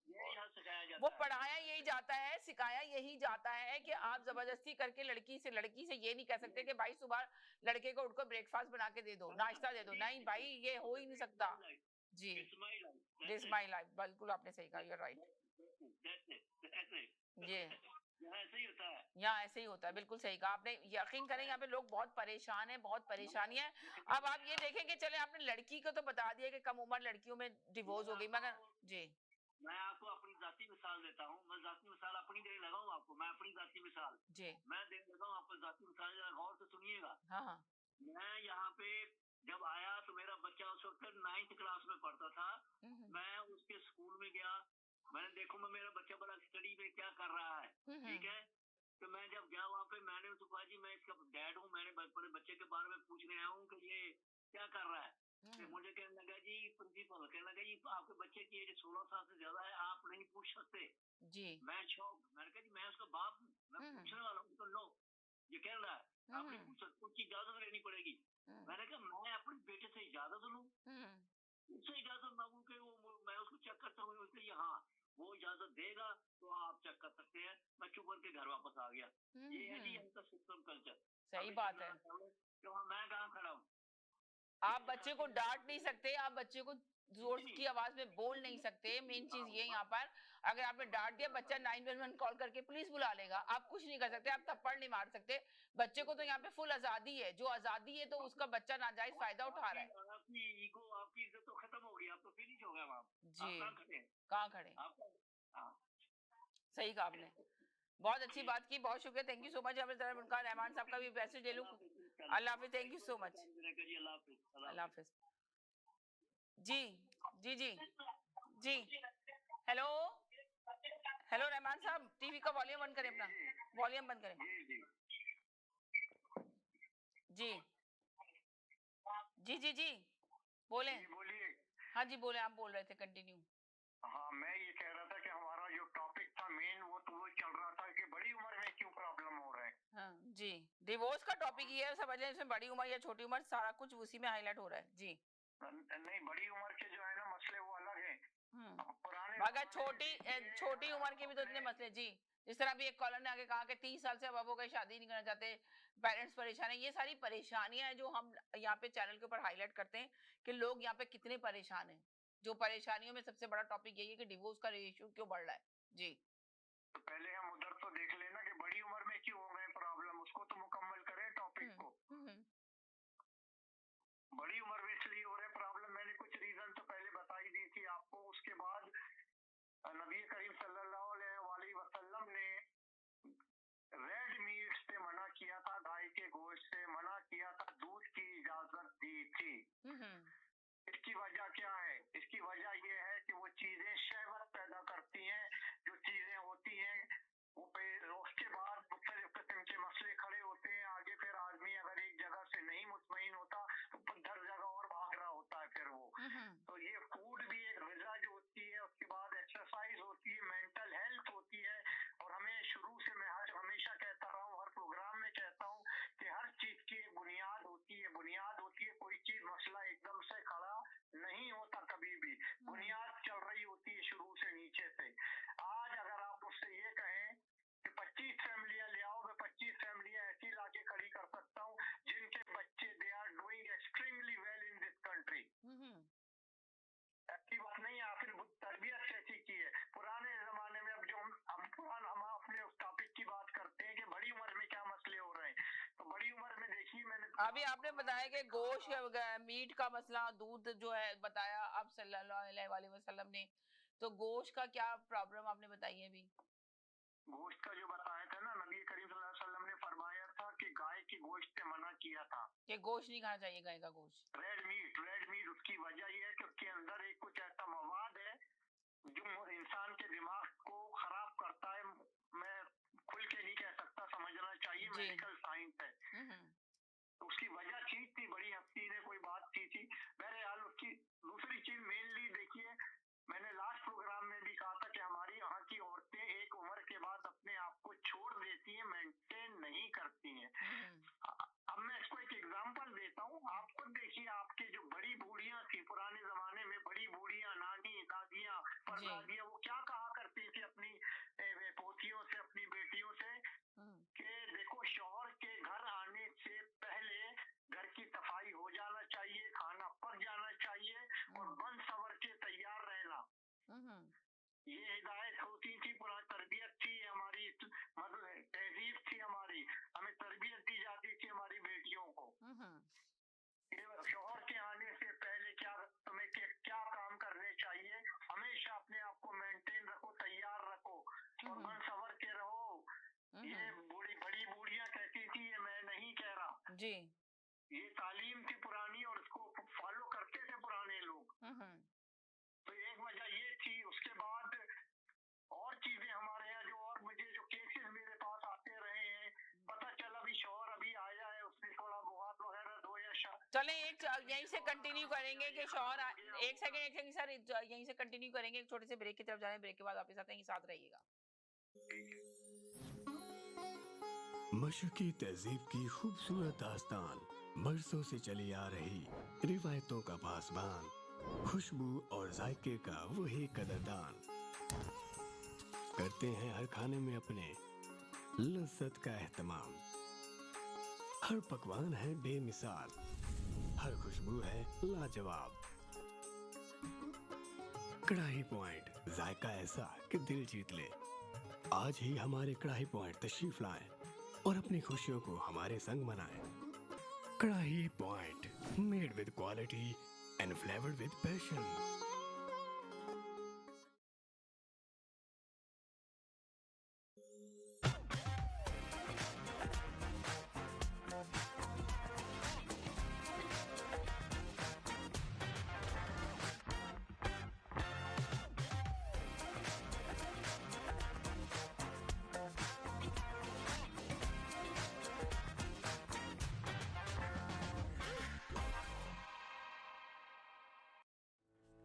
ये यहाँ सिखाया जाता वो है। पढ़ाया यही जाता है, सिखाया यही जाता है कि आप जबरदस्ती करके लड़की से ये नहीं कह सकते कि भाई सुबह लड़के को उठकर ब्रेकफास्ट बना के दे दो, नाश्ता दे दो, नहीं भाई ये हो ही नहीं सकता। जी दिस माई लाइफ, बिल्कुल आपने सही कहा, यूर राइट। ये ऐसे ही होता है, यहाँ ऐसे ही होता है, बिल्कुल सही कहा आपने। यकीन करें यहाँ पे लोग बहुत परेशान हैं, बहुत परेशानी है। अब आप ये देखेंगे, चले आपने लड़की को तो बता दिया कि कम उम्र लड़कियों में डिवोर्स हो गई, मगर जी मैं आपको अपनी जाती मिसाल देता हूँ, मैं जाती मिसाल अपनी देने लगा हूँ आपको, मैं अपनी जाती मिसाल जी मैं देने लगा हूँ आपको जाती मिसाल, जरा गौर से सुनिएगा। हाँ हाँ मैं यहाँ पे जब आया तो मेरा बच्चा उस वक्त 9th क्लास में पढ़ता था, मैं उसके स्कूल में गया, मैंने देखो मैं मेरा बच्चा बड़ा स्टडी में क्या कर रहा है, ठीक है। तो मैं जब गया वहाँ पे, मैंने उसको कहा जी मैं इसका डैड हूँ, मैंने अपने बच्चे के बारे में पूछने आया हूँ कि ये क्या कर रहा है। तो मुझे कहने लगा जी, प्रिंसिपल कहने लगा जी आपके बच्चे की एज 16 साल से ज्यादा है, आप नहीं पूछ सकते जी। मैं शौक, मैंने कहा जी मैं उसका बाप हूँ, मैं पूछने वाला हूँ, तो नो ये कह रहा है आप नहीं पूछ सकते, उसकी इजाजत लेनी पड़ेगी। मैंने कहा मैं अपने बेटे से इजाजत लूँ, उससे इजाजत मांगू कि वो मैं उसको चेक करता हूँ, उससे हाँ वो इजाजत देगा तो आप चेक कर सकते हैं। मैं चुप करके घर वापस आ गया। ये है जी इनका सिस्टम कल्चर। सही बात है। तो मैं कहाँ खड़ा हूँ, आप बच्चे को डांट नहीं सकते, आप बच्चे को जोर की आवाज में बोल नहीं सकते। मेन चीज ये यहाँ पर, अगर आपने डांट दिया, बच्चा 911 कॉल करके पुलिस बुला लेगा, आप कुछ नहीं कर सकते, आप थप्पड़ नहीं मार सकते। बच्चे को तो यहाँ पे फुल आजादी है, जो आजादी है तो उसका बच्चा नाजायज फायदा उठा रहा है। आपकी ईगो, आपकी इज्जत तो खत्म हो गई, आप तो फिनिश हो गया वहाँ। जी कहाँ खड़े, हाँ। सही कहा आपने, बहुत अच्छी बात की, बहुत शुक्रिया, थैंक यू सो मच। उनका रहमान साहब का भी मैसेज ले लूं। अल्लाह हाफिज, थैंक यू सो मच, अल्लाह हाफिज। जी जी जी जी हेलो हेलो रहमान साहब, टीवी का वॉल्यूम बंद करें, अपना वॉल्यूम बंद करें। जी जी जी जी बोले, बोलिए। हाँ जी बोले, आप बोल रहे थे, कंटिन्यू। हाँ मैं ये कह रहा था कि हमारा जो टॉपिक था मेन वो चल रहा था कि बड़ी उम्र में क्यों प्रॉब्लम हो रहा है। हाँ जी, डिवोर्स का टॉपिक ये है, समझ लें इसमें बड़ी उम्र या छोटी उम्र सारा कुछ उसी में हाईलाइट हो रहा है। जी नहीं, बड़ी उम्र के जो है ना मसले वो अलग है, पुराने मगर छोटी उम्र के भी तो इतने मसले। जी जिस तरह अभी एक कॉलर ने आगे कहा कि 30 साल से अब हो गए, शादी नहीं करना चाहते, पेरेंट्स परेशान है, ये सारी परेशानियां हैं जो हम यहाँ पे चैनल के ऊपर हाईलाइट करते हैं कि लोग यहाँ पे कितने परेशान हैं। जो परेशानियों में सबसे बड़ा टॉपिक यही है कि डिवोर्स का रेशियो क्यों बढ़ रहा है। जी तो पहले हम उधर तो देख लेना कि बड़ी उम्र में क्यों हो गए प्रॉब्लम, उसको तो मुकम्मल करें टॉपिक को। बड़ी उम्र में इसलिए हो रहे प्रॉब्लम, मैंने कुछ रीजन तो पहले बता ही दी थी आपको। उसके बाद नबी करीम सल्लल्लाहु अलैहि वसल्लम ने रेड मीट से मना किया था, गाय के गोश्त से मना किया था, दूध की इजाजत दी थी। इसकी वजह क्या है? इसकी वजह यह है कि वो चीजें शहवत पैदा करती हैं, जो चीजें होती हैं वो उसके बाद मुख्तलिफ किस्म के मसले खड़े होते हैं आगे। फिर आदमी अगर एक जगह से नहीं मुतमईन होता तो 10 जगह और भाग रहा होता है फिर वो। तो ये फूड भी एक ग़िज़ा जो होती है, उसके बाद एक्सरसाइज होती है, मेंटल हेल्थ होती है। और हमें शुरू से मैं हमेशा कहता रहा हूँ, हर प्रोग्राम में कहता हूँ कि हर चीज की एक बुनियाद होती है, कोई चीज मसला एकदम से खड़ा नहीं होता अभी आपने बताया कि गोश्त मीट का मसला, दूध जो है बताया आप सल्लल्लाहु अलैहि वसल्लम ने, तो गोश्त का क्या प्रॉब्लम आपने बताई है अभी? गोश्त का जो बताया था ना, नबी करीम सल्लल्लाहु अलैहि वसल्लम ने फरमाया था कि गाय की गोश्त से मना किया था कि गोश्त नहीं खाना चाहिए गाय का गोश्त। Red meat. उसकी वजह यह है कि उसके अंदर एक कुछ ऐसा मवाद है जो इंसान के दिमाग को खराब करता है। मैं खुल के नहीं कह सकता, समझना चाहिए, मेडिकल साइंस है। तो उसकी वजह चीज थी, बड़ी हस्ती ने कोई बात की थी। बहरहाल उसकी दूसरी चीज मेनली देखिए, मैंने लास्ट प्रोग्राम में भी कहा था कि हमारी यहाँ की औरतें एक उम्र के बाद अपने आप को छोड़ देती हैं, मेंटेन नहीं करती हैं। अब मैं इसको एक एग्जांपल देता हूँ, आप खुद देखिए, आपके जो बड़ी बूढ़ियां थी पुराने जमाने में, बड़ी बूढ़ियां, नानी, दादियां, परदादियां, वो क्या कहा करती थी अपनी पोतियों से, अपनी बेटियों से कि देखो, शौहर के घर आने से पहले घर की सफाई हो जाना चाहिए, खाना पक जाना चाहिए और बन सवर के तैयार रहना। ये हिदायत होती थी, पुरानी तरबियत थी हमारी, मतलब तहजीब थी हमारी, हमें तरबियत दी जाती थी हमारी बेटियों को। शौहर के आने से पहले तुम्हें क्या काम करने चाहिए, हमेशा अपने आप को मेंटेन रखो, तैयार रखो और बन सवर के रहो। ये बड़ी बूढ़ियां कहती थी, ये मैं नहीं कह रहा जी, ये तालीम थी पुरानी और इसको फॉलो करते थे पुराने लोग। तो एक वजह ये थी। उसके बाद और चीजें हमारे यहाँ जो केसेस मेरे पास आते रहे हैं, पता चला भी शौहर अभी आया है, उसने थोड़ा मुहात वगैरह धोया। चले एक यहीं से कंटिन्यू करेंगे कि शौहर एक सेकंड सर, यहीं से कंटिन्यू करेंगे, एक छोटे से ब्रेक की तरफ जाने, ब्रेक के बाद वापस आते हैं, साथ रहिएगा। मशरकी तहजीब की खूबसूरत दास्तान, बरसों से चली आ रही रिवायतों का पासबान, खुशबू और जायके का वही कदरदान, करते हैं हर खाने में अपने लज्जत का एहतमाम। हर पकवान है बेमिसाल, हर खुशबू है लाजवाब। कढ़ाई पॉइंट, जायका ऐसा कि दिल जीत ले। आज ही हमारे कढ़ाई पॉइंट तशरीफ लाएं और अपनी खुशियों को हमारे संग मनाएं। कढ़ाई point, made with quality and flavoured with passion.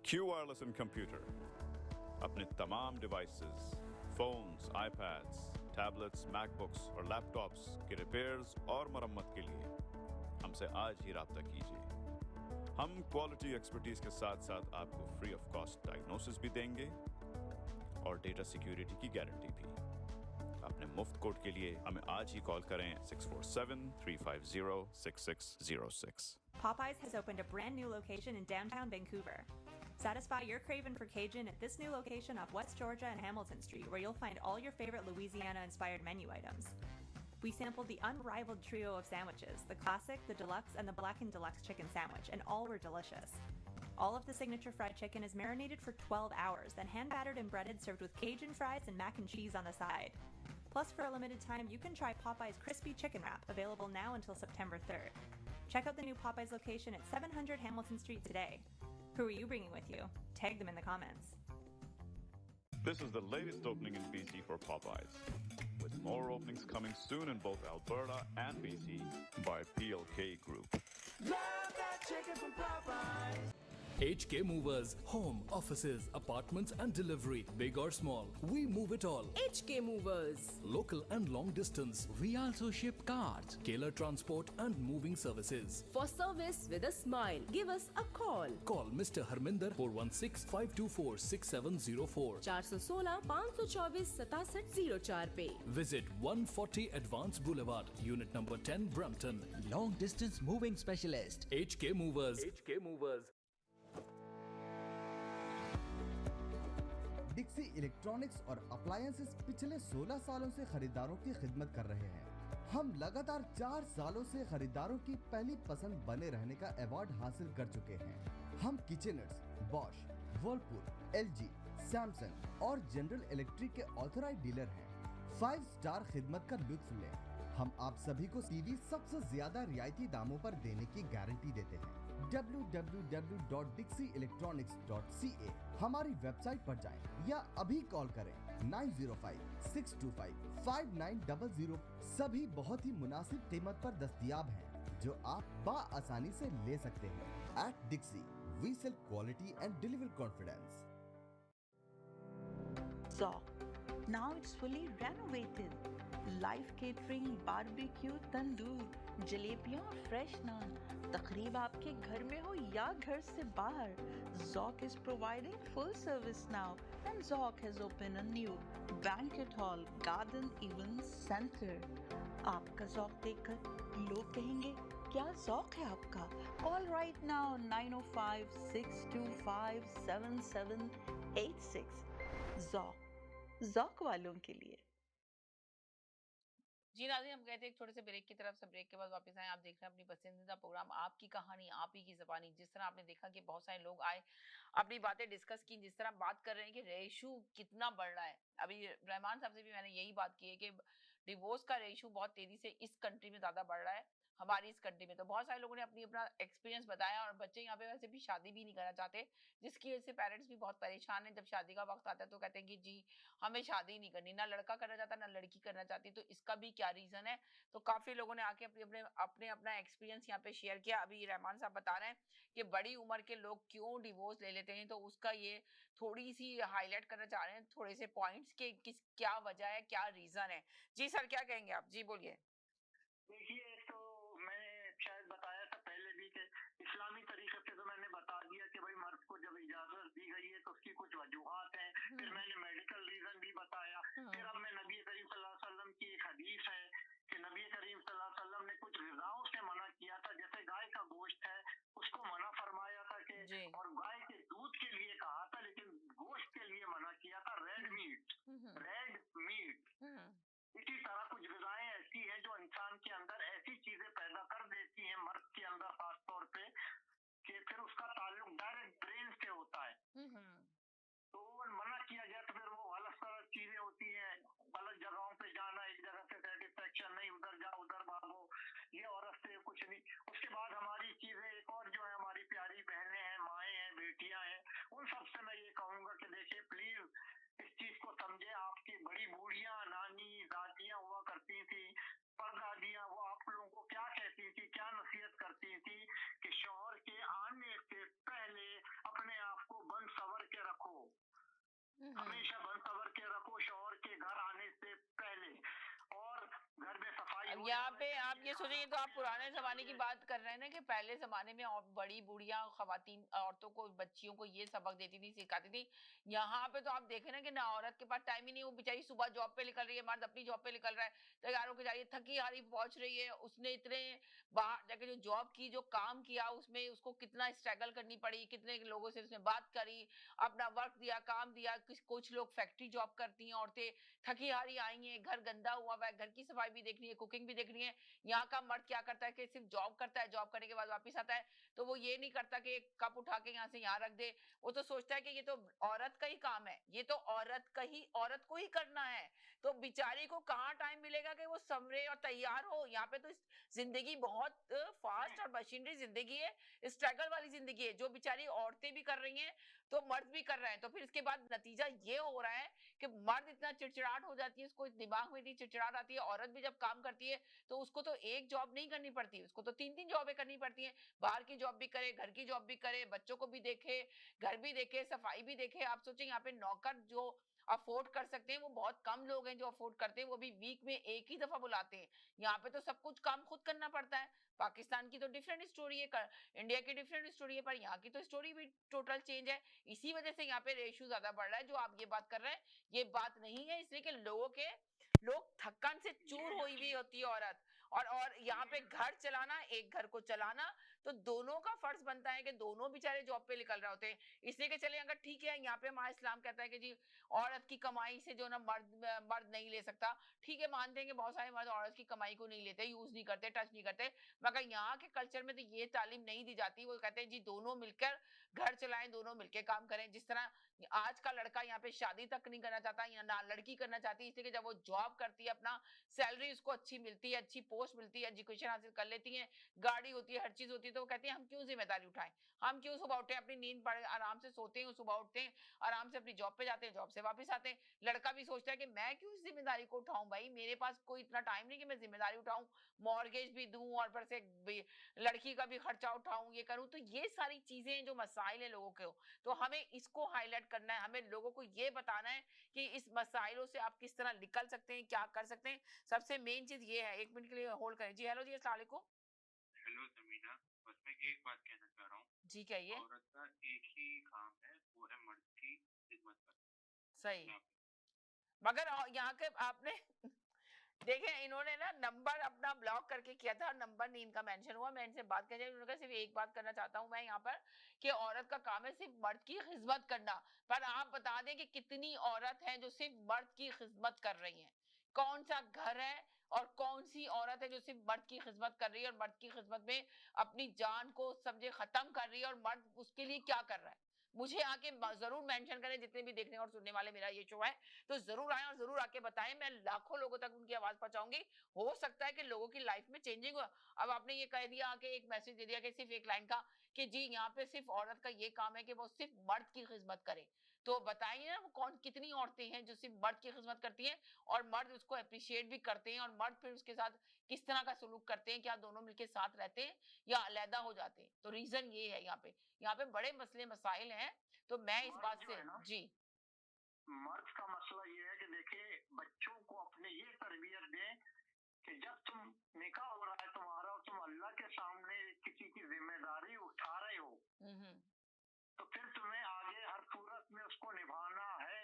Q Wireless and Computer अपने तमाम devices, phones, iPads, tablets, MacBooks और लैपटॉप्स के रिपेयर्स और मरम्मत के लिए हमसे आज ही राब्ता कीजिए। हम क्वालिटी एक्सपर्टीज के साथ साथ आपको फ्री ऑफ कॉस्ट डायग्नोसिस भी देंगे और डेटा सिक्योरिटी की गारंटी भी। अपने मुफ्त कोड के लिए हमें आज ही कॉल करें 647-350-6606। Popeyes has opened a brand new location in downtown Vancouver. Satisfy your craving for Cajun at this new location off West Georgia and Hamilton Street, where you'll find all your favorite Louisiana-inspired menu items. We sampled the unrivaled trio of sandwiches, the classic, the deluxe, and the blackened deluxe chicken sandwich, and all were delicious. All of the signature fried chicken is marinated for 12 hours, then hand-battered and breaded, served with Cajun fries and mac and cheese on the side. Plus, for a limited time, you can try Popeye's Crispy Chicken Wrap, available now until September 3rd. Check out the new Popeye's location at 700 Hamilton Street today. Who are you bringing with you? Tag them in the comments. This is the latest opening in BC for Popeyes, with more openings coming soon in both Alberta and BC by PLK Group. Love that chicken from Popeyes. HK Movers, home, offices, apartments and delivery, big or small, we move it all. HK Movers. Local and long distance, we also ship cars, Kalar transport and moving services. For service with a smile, give us a call. Call Mr. Harminder 416-524-6704. 416-524-6704 पे. Visit 140 Advance Boulevard, Unit number 10, Brampton. Long distance moving specialist. HK Movers. HK Movers. Dixie electronics और appliances पिछले 16 सालों से खरीदारों की खिदमत कर रहे हैं। हम लगातार 4 सालों से खरीदारों की पहली पसंद बने रहने का अवार्ड हासिल कर चुके हैं। हम किचनर्स, बॉश, वर्लपूल, LG, सैमसंग और जनरल इलेक्ट्रिक के ऑथराइज्ड डीलर हैं। 5 स्टार खिदमत का लुत्फ लें। हम आप सभी को टीवी सबसे ज्यादा रियायती दामों पर देने की गारंटी देते हैं। www.dixieelectronics.ca हमारी वेबसाइट पर जाएं या अभी कॉल करें 9056255900। सभी बहुत ही मुनासिब कीमत पर दस्तयाब हैं जो आप आसानी से ले सकते हैं। At Dixie, we sell quality and deliver confidence. Zoc. Now it's fully renovated. Live catering, barbecue, tandoor, जलेबियाँ और फ्रेश नान। तकरीब आपके घर में हो या घर से बाहर, Zoc is providing full service now, and Zoc has opened a new banquet hall, garden event center. आपका Zoc देखकर लोग कहेंगे क्या Zoc है आपका? Call right now 905-625-7786. Zoc वालों के लिए। जी नाज़रीन, हम गए थे एक छोटे से ब्रेक की तरफ से। ब्रेक के बाद वापस आए। आप देख रहे हैं अपनी पसंदीदा प्रोग्राम आपकी कहानी आप ही की ज़बानी। जिस तरह आपने देखा कि बहुत सारे लोग आए, अपनी बातें डिस्कस की, जिस तरह बात कर रहे हैं कि रेशो कितना बढ़ रहा है। अभी रहमान साहब से भी मैंने यही बात की है कि डिवोर्स का रेशो बहुत तेजी से इस कंट्री में ज्यादा बढ़ रहा है, हमारी इस कंट्री में। तो बहुत सारे लोगों ने अपना एक्सपीरियंस बताया, और बच्चे यहाँ पे वैसे भी शादी भी नहीं करना चाहते, जिसकी वजह से पेरेंट्स भी बहुत परेशान हैं। जब शादी का वक्त आता है तो कहते हैं कि जी हमें शादी नहीं करनी, ना लड़का करना चाहता ना लड़की करना चाहती। तो इसका भी क्या रीजन है? तो काफी लोगों ने आके अपना एक्सपीरियंस यहाँ पे शेयर किया। अभी रहमान साहब बता रहे हैं कि बड़ी उम्र के लोग क्यों डिवोर्स ले लेते हैं, तो उसका ये थोड़ी सी हाईलाइट करना चाह रहे हैं, थोड़े से पॉइंट्स के क्या वजह है, क्या रीजन है। जी सर, क्या कहेंगे आप? जी बोलिए। देखिए, तो मैं शायद बताया था पहले भी कि इस्लामी तरीके से तो मैंने बता दिया कि भाई मर्द को जब इजाजत दी गई है तो उसकी कुछ वजूहात हैं। फिर मैंने मेडिकल रीजन भी बताया। फिर अब मैं नबी करीम सल्लल्लाहु अलैहि वसल्लम की एक हदीस है कि नबी करीम सल्लल्लाहु अलैहि वसल्लम ने कुछ ग़िज़ाओं से मना किया था, जैसे गाय का गोश्त है उसको मना फरमाया था कि, और गाय के दूध के लिए कहा था, लेकिन गोश्त के लिए मना किया था। Red meat. इसी तरह कुछ ग़िज़ाएं ऐसी हैं जो इंसान के अंदर ऐसी चीजें पैदा कर देती हैं, मर्द के अंदर खास तौर पे, कि फिर उसका ताल्लुक डायरेक्ट ब्रेन से होता है। तो मना किया जाए तो फिर वो गलत सलत चीजें होती हैं, गलत जगहों पे जाना, एक जगह से सेटिस्फेक्शन नहीं, उधर जाओ उधर भागो, ये औरत से कुछ नहीं। उसके बाद हमारी चीजें एक और जो है, हमारी प्यारी बहनें हैं, माएँ हैं, बेटियां हैं, उन सबसे मैं ये कहूंगा कि देखिए प्लीज इस चीज को समझे। आपकी बड़ी बूढ़ियां, नानी, दादियां हुआ करती थी, परदादियां, वो आप लोगों को क्या कहती थी, क्या नसीहत करती थी कि शौहर के आने से पहले अपने आप को बंद सवर के रखो, हमेशा बंद सवर के रखो शौहर के घर आने से पहले, और घर में सफाई। अब यहाँ पे आप ये सोचेंगे तो आप पुराने जमाने की बात कर रहे हैं ना, कि पहले जमाने में बड़ी बूढ़ियां खवातीन औरतों को, बच्चियों को ये सबक देती थी, सिखाती थी। यहाँ पे तो आप देखें ना कि ना औरत के पास टाइम ही नहीं, वो बेचारी सुबह जॉब पे निकल रही है, मर्द अपनी जॉब पे निकल रहा है, तैयार होकर जा रही है, थकी हारी पहुंच रही है। उसने इतने बाहर जाके जो जॉब की, जो काम किया, उसमें उसको कितना स्ट्रगल करनी पड़ी, कितने लोगों से उसने बात करी, अपना वर्क दिया, काम दिया। कुछ लोग फैक्ट्री जॉब करती हैं औरतें, थकी हारी आई हैं, घर गंदा हुआ है, घर की सफाई भी देखनी है, कुकिंग भी देखनी है। यहाँ का मर्द क्या करता है कि सिर्फ जॉब करता है, जॉब करने के बाद वापस आता है तो वो ये नहीं करता कि एक कप उठा के यहाँ से यहाँ रख दे। वो तो सोचता है कि ये तो औरत का ही काम है, ये तो औरत को ही करना है। तो बेचारी को कहाँ टाइम मिलेगा कि वो संवरे और तैयार हो। यहाँ पे तो जिंदगी बहुत फास्ट और मशीनरी जिंदगी है, स्ट्रगल वाली जिंदगी है, जो बेचारी औरतें भी कर रही हैं तो मर्द भी कर रहे हैं। तो फिर इसके बाद नतीजा ये हो रहा है कि मर्द इतना चिड़चिड़ाहट हो जाती है, उसको दिमाग में इतनी चिड़चिड़ाहट आती है। औरत भी जब काम करती है तो उसको तो एक जॉब नहीं करनी पड़ती, उसको तो 3-3 जॉबें करनी पड़ती हैं। बाहर की जॉब भी करे, घर की जॉब भी करे, बच्चों को भी देखे, घर भी देखे, सफाई भी देखे। आप सोचें यहाँ पे नौकर जो अफोर्ड कर सकते हैं वो बहुत कम लोग हैं जो अफोर्ड करते हैं, वो भी वीक में एक ही दफा बुलाते हैं। यहाँ पे तो सब कुछ काम खुद करना पड़ता है। पाकिस्तान की तो डिफरेंट स्टोरी है, इंडिया की डिफरेंट स्टोरी है, पर यहाँ की तो स्टोरी भी टोटल चेंज है। इसी वजह से यहाँ पे रेशो ज्यादा बढ़ रहा है। जो आप ये बात कर रहे हैं ये बात नहीं है, इसलिए कि लोग थकान से चूर हुई हुई होती है औरत, और यहाँ पे घर चलाना, एक घर को चलाना, तो दोनों का फर्ज बनता है कि दोनों बेचारे जॉब पे निकल रहे होते हैं। इसलिए कि चले अगर ठीक है, यहाँ पे हमारा इस्लाम कहता है कि जी औरत की कमाई से जो ना मर्द नहीं ले सकता, ठीक है, मानते हैं कि बहुत सारे मर्द औरत की कमाई को नहीं लेते, यूज नहीं करते, टच नहीं करते, मगर यहाँ के कल्चर में तो ये तालीम नहीं दी जाती। वो कहते हैं जी दोनों मिलकर घर चलाएं, दोनों मिलकर काम करें। जिस तरह आज का लड़का यहाँ पे शादी तक नहीं करना चाहता या ना लड़की करना चाहती, इसलिए कि जब वो जॉब करती है, अपना सैलरी उसको अच्छी मिलती है, अच्छी पोस्ट मिलती है, एजुकेशन हासिल कर लेती है, गाड़ी होती है, हर चीज होती है, तो वो कहती है हम क्यों जिम्मेदारी उठाएं, हम क्यों सुबह उठे अपनी नींद पड़े आराम से सोते हैं, सुबह उठते हैं आराम से अपनी जॉब पे जाते हैं, जॉब से वापस आते हैं। लड़का भी सोचता है कि मैं क्यों इस जिम्मेदारी को उठाऊं, भाई मेरे पास कोई इतना टाइम नहीं कि मैं जिम्मेदारी उठाऊं, मॉर्गेज भी दूं और फिर से लड़की का भी खर्चा उठाऊं, ये करूं। तो ये सारी चीजें जो मसाइल है लोगों के, तो हमें इसको हाईलाइट करना है, हमें लोगों को ये बताना है कि इस मसाइलों से आप किस तरह निकल सकते हैं, क्या कर सकते हैं। सबसे मेन चीज ये है। 1 मिनट के लिए होल्ड करें जी। हेलो जी, अस्सलाम वालेकुम। हेलो समीना, बस मैं एक बात कहना चाह रहा हूँ जी कहिए। औरत का एक ही काम है, वो है मर्द की खिदमत करना। सही, मगर यहाँ के आपने देखे इन्होंने ना नंबर अपना ब्लॉक करके किया था, नंबर नहीं इनका मेंशन हुआ। मैं इनसे बात करने, उन्होंने कहा सिर्फ एक बात करना चाहता हूँ मैं यहाँ पर कि औरत का काम है सिर्फ मर्द की खिदमत करना। पर आप बता दें कि कितनी औरत है जो सिर्फ मर्द की खिदमत कर रही है, कौन सा घर है और कौन सी औरत है जो सिर्फ मर्द की खिदमत कर रही है और मर्द की खिदमत में अपनी जान को समझे खत्म कर रही है, और मर्द उसके लिए क्या कर रहा है। मुझे आके जरूर मेंशन करें, जितने भी देखने और सुनने वाले मेरा ये शो है, तो जरूर आए और जरूर आके बताएं। मैं लाखों लोगों तक उनकी आवाज पहुंचाऊंगी। हो सकता है कि लोगों की लाइफ में चेंजिंग हो। अब आपने ये कह दिया आके, एक मैसेज दे दिया कि सिर्फ एक लाइन का कि जी यहाँ पे सिर्फ औरत का ये काम है कि वो सिर्फ मर्द की खिदमत करे, तो बताइए ना वो कौन कितनी औरतें हैं जो सिर्फ मर्द की खिदमत करती हैं और मर्द उसको अप्रिशिएट भी करते हैं, और मर्द फिर उसके साथ किस तरह का सलूक करते हैं, क्या दोनों मिलकर साथ रहते हैं या अलहदा हो जाते हैं। तो रीजन ये है, यहाँ पे बड़े मसले मसाइल हैं। तो मैं इस बात से जी, मर्द का मसला ये है कि देखिए बच्चों को अपने ये तरबियत दें कि जब तुम निकाह हो रहा है तुम्हारा और तुम अल्लाह के सामने किसी की जिम्मेदारी उठा रहे हो, तो फिर तुम्हें आगे हर सूरत में उसको निभाना है।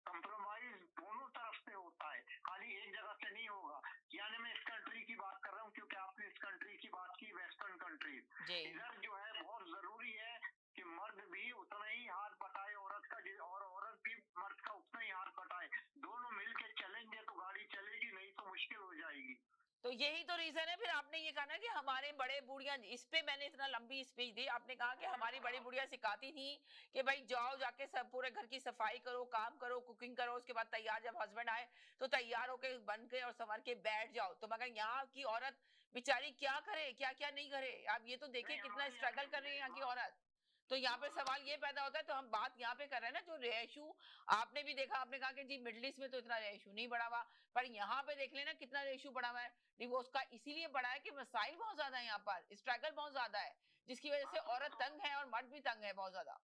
कंप्रोमाइज दोनों तरफ से होता है, खाली एक जगह से नहीं होगा। यानी मैं इस कंट्री की बात कर रहा हूँ क्योंकि आपने इस कंट्री की बात की, वेस्टर्न कंट्रीज, इधर जो है बहुत जरूरी है कि मर्द भी उतना ही हाथ बटाए औरत का, और औरत भी मर्द का उतना ही हाथ बटाए। दोनों मिलके चलेंगे तो गाड़ी चलेगी, नहीं तो मुश्किल हो जाएगी। तो यही तो रीजन है। फिर आपने ये कहा ना कि हमारे बड़े बुढ़िया, इस पे मैंने इतना लंबी स्पीच दी, आपने कहा कि हमारी बड़ी बुढ़िया सिखाती थी कि भाई जाओ जाके सब पूरे घर की सफाई करो, काम करो, कुकिंग करो, उसके बाद तैयार जब हस्बैंड आए तो तैयार होके बन के और संवर के बैठ जाओ। तो मगर यहाँ की औरत बेचारी क्या करे, क्या क्या नहीं करे। आप ये तो देखिए कितना स्ट्रगल कर रही है यहाँ की औरत। तो यहाँ पे सवाल ये पैदा होता है, तो हम बात यहाँ पे कर रहे हैं ना जो रेशू आपने भी देखा, आपने कहा कि जी मिडिल ईस्ट में तो इतना रेशू नहीं बढ़ा हुआ, पर यहाँ पे देख लेना कितना रेशू बढ़ा हुआ है डिवोर्स का। इसीलिए बढ़ा है कि मसाइल बहुत ज्यादा है, यहाँ पर स्ट्रगल बहुत ज्यादा है, जिसकी वजह से औरत तंग है और मर्द भी तंग है बहुत ज्यादा।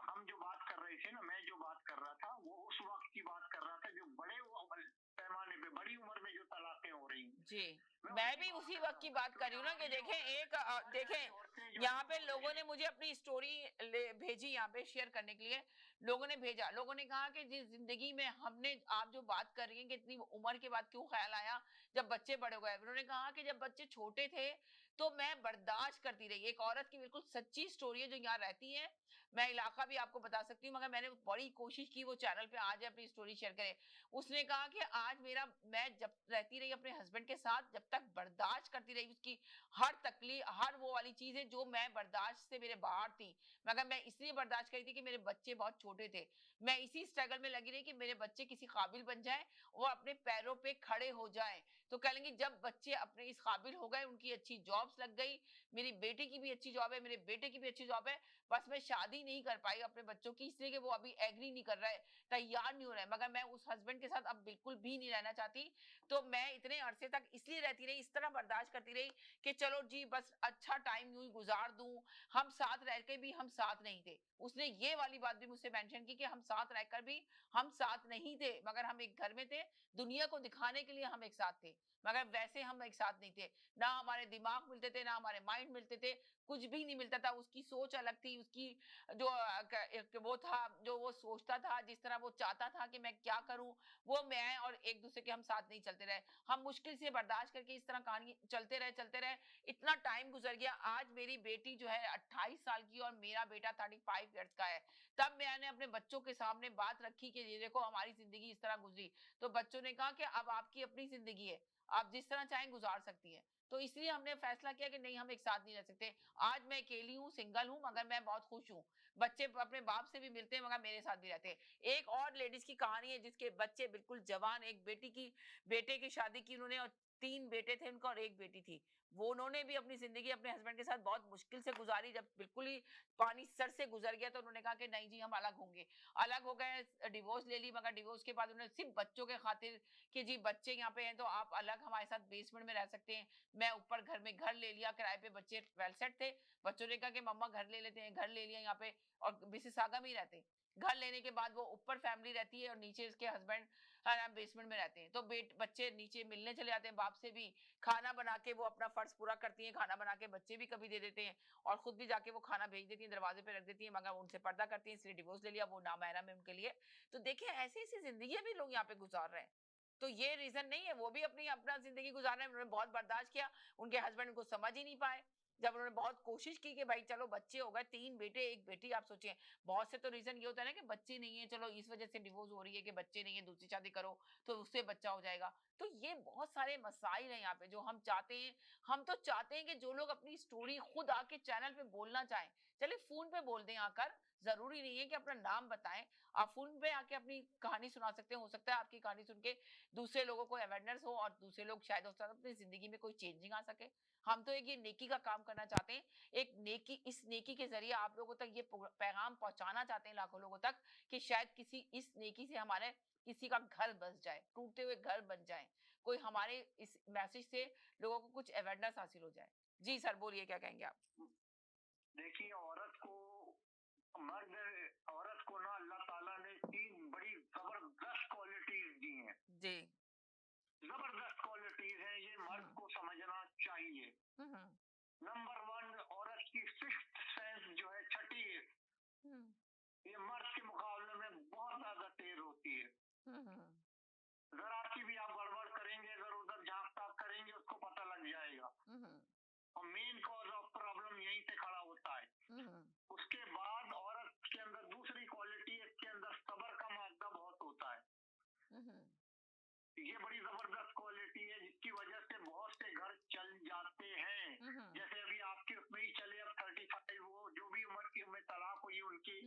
हम जो बात कर रहे थे ना, मैं जो बात कर रहा था वो उस वक्त की बात कर रहा था जो बड़े पैमाने पे बड़ी उम्र में जो तलाकें हो रही जी, मैं भी उसी वक्त की बात कर रही हूँ ना कि देखें यहाँ पे लोगों ने मुझे अपनी स्टोरी भेजी, यहाँ पे शेयर करने के लिए लोगों ने भेजा। लोगों ने कहा कि जिस जिंदगी में हमने, आप जो बात कर रही हैं कि इतनी उम्र के बाद क्यों ख्याल आया जब बच्चे बड़े हो गए। उन्होंने कहा कि जब बच्चे छोटे थे तो मैं बर्दाश्त करती रही। एक औरत की बिल्कुल सच्ची स्टोरी है जो यहाँ रहती है, मैं इलाका भी आपको बता सकती हूँ, मगर मैंने बड़ी कोशिश की वो चैनल पे आज अपनी स्टोरी शेयर करे। उसने कहा कि आज मैं जब रहती रही अपने हस्बैंड के साथ, जब तक बर्दाश्त करती रही उसकी हर तकलीफ, हर वो वाली चीजें जो मैं बर्दाश्त से मेरे बाहर थी, मगर मैं इसलिए बर्दाश्त करी थी कि मेरे बच्चे बहुत छोटे थे। मैं इसी स्ट्रगल में लगी रही कि मेरे बच्चे किसी काबिल बन जाए, वो अपने पैरों पे खड़े हो जाए। तो कह लेंगे जब बच्चे अपने इस काबिल हो गए, उनकी अच्छी जॉब्स लग गई, मेरी बेटी की भी अच्छी जॉब है, मेरे बेटे की भी अच्छी जॉब है, बस मैं शादी नहीं कर पाई अपने बच्चों की, इसलिए कि वो अभी एग्री नहीं कर रहा है, तैयार नहीं हो रहा है। मगर मैं उस हस्बैंड के साथ अब बिल्कुल भी नहीं रहना चाहती। तो मैं इतने अरसे तक इसलिए रहती रही, इस तरह बर्दाश्त करती रही कि चलो जी बस अच्छा टाइम यूं ही गुजार दूं, हम साथ रह के भी हम साथ नहीं थे। उसने ये वाली बात भी मुझसे मेंशन की कि हम साथ रहकर भी हम साथ नहीं थे, मगर हम एक घर में थे, दुनिया को दिखाने के लिए हम एक साथ थे, मगर वैसे हम एक साथ नहीं थे। ना हमारे दिमाग मिलते थे, ना हमारे माइंड मिलते थे, कुछ भी नहीं मिलता था। उसकी सोच अलग थी, उसकी जो वो था, जो वो सोचता था, जिस तरह वो चाहता था कि मैं क्या करूं, वो मैं और एक दूसरे के हम साथ नहीं चलते रहे, हम मुश्किल से बर्दाश्त करके इस तरह कहानी चलते रहे, इतना टाइम गुजर गया। आज मेरी बेटी जो है 28 साल की और मेरा बेटा 35 ईयर्स का है। तब मैंने अपने बच्चों के सामने बात रखी कि ये देखो हमारी जिंदगी इस तरह गुजरी, तो बच्चों ने कहा कि अब आपकी अपनी जिंदगी है, आप जिस तरह चाहें गुजार सकती हैं। तो इसलिए हमने फैसला किया कि नहीं, हम एक साथ नहीं रह सकते। आज मैं अकेली हूँ, सिंगल हूँ, मगर मैं बहुत खुश हूँ। बच्चे अपने बाप से भी मिलते हैं मगर मेरे साथ भी रहते हैं। एक और लेडीज की कहानी है जिसके बच्चे बिल्कुल जवान, एक बेटे की शादी की उन्होंने और 3 बेटे थे उनका और 1 बेटी थी। वो उन्होंने भी अपनी जिंदगी अपने हस्बैंड के साथ बहुत मुश्किल से गुजारी। जब बिल्कुल ही पानी सर से गुजर गया तो उन्होंने कहा कि नहीं जी हम अलग होंगे। अलग हो गए, डिवोर्स ले ली, मगर डिवोर्स के बाद उन्होंने सिर्फ बच्चों के खातिर कि जी बच्चे यहाँ पे हैं तो आप अलग हमारे साथ बेसमेंट में रह सकते हैं। मैं ऊपर घर में घर ले लिया किराए पे, बच्चे वेल सेट थे। बच्चों ने कहा कि मम्मा घर ले लेते हैं, घर ले लिया यहाँ पे और मिसिसागा में ही रहते हैं। घर लेने के बाद वो ऊपर फैमिली रहती है और नीचे इसके हस्बैंड बेसमेंट में रहते हैं। तो बच्चे नीचे मिलने चले जाते हैं बाप से भी, खाना बना के वो अपना फर्ज पूरा करती हैं, खाना बना के बच्चे भी कभी दे देते हैं और खुद भी जाके वो खाना भेज देती हैं, दरवाजे पे रख देती हैं, मगर उनसे पर्दा करती हैं, इसलिए डिवोर्स ले लिया, वो नामहरम है उनके लिए। तो देखिए ऐसी ऐसी जिंदगी भी लोग यहाँ पे गुजार रहे हैं। तो ये रीजन नहीं है, वो भी अपना जिंदगी गुजार रहे हैं। उन्होंने बहुत बर्दाश्त किया, उनके हस्बैंड उनको समझ ही नहीं पाए। जब उन्होंने बहुत कोशिश की कि भाई चलो बच्चे हो गए, 3 बेटे 1 बेटी, आप सोचिए। बहुत से तो रीजन ये होता है ना कि बच्चे नहीं है, चलो इस वजह से डिवोर्स हो रही है कि बच्चे नहीं है, दूसरी शादी करो तो उससे बच्चा हो जाएगा। तो ये बहुत सारे मसाइल हैं यहाँ पे जो हम चाहते हैं। हम तो चाहते हैं कि जो लोग अपनी स्टोरी खुद आके चैनल पे बोलना चाहें, चलिए फोन पे बोल दें आकर, जरूरी नहीं है कि अपना नाम बताएं। आप फोन पे आके अपनी कहानी सुना सकते हैं। हो सकता है आपकी कहानी सुन के दूसरे लोगों को अवेयरनेस हो और दूसरे लोग शायद हो सकता है अपनी जिंदगी में कोई चेंजिंग आ सके। हम तो एक ये नेकी का काम करना चाहते हैं, एक नेकी, इस नेकी के जरिए आप लोगों तक ये पैगाम पहुंचाना चाहते हैं लाखों लोगों तक कि शायद किसी इस नेकी से हमारे किसी का घर बस जाए, टूटे हुए घर बन जाए, कोई हमारे इस मैसेज से लोगों को कुछ अवेयरनेस हासिल हो जाए। जी सर बोलिए, क्या कहेंगे आप? देखिए औरत को ना अल्लाह ताला ने 3 बड़ी जबरदस्त क्वालिटीज दी हैं जी, जबरदस्त क्वालिटीज हैं, ये मर्द को समझना चाहिए। नंबर 1, औरत की सिक्स्थ सेंस जो है, छठी, ये मर्द के मुकाबले में बहुत ज्यादा तेज होती है। जरा की भी आप गड़बड़ करेंगे, इधर उधर झांक ताक करेंगे, उसको पता लग जाएगा। और मेन कॉज ऑफ प्रॉब्लम यहीं से खड़ा होता है। उसके बाद औरत के अंदर दूसरी क्वालिटी, इसके अंदर सब्र का मादा बहुत होता है। ये बड़ी जबरदस्त क्वालिटी है जिसकी वजह से बहुत से घर चल जाते हैं। जैसे अभी आपके उसमें ही चले, अब 35 वो जो भी उम्र की में तलाक हुई उनकी,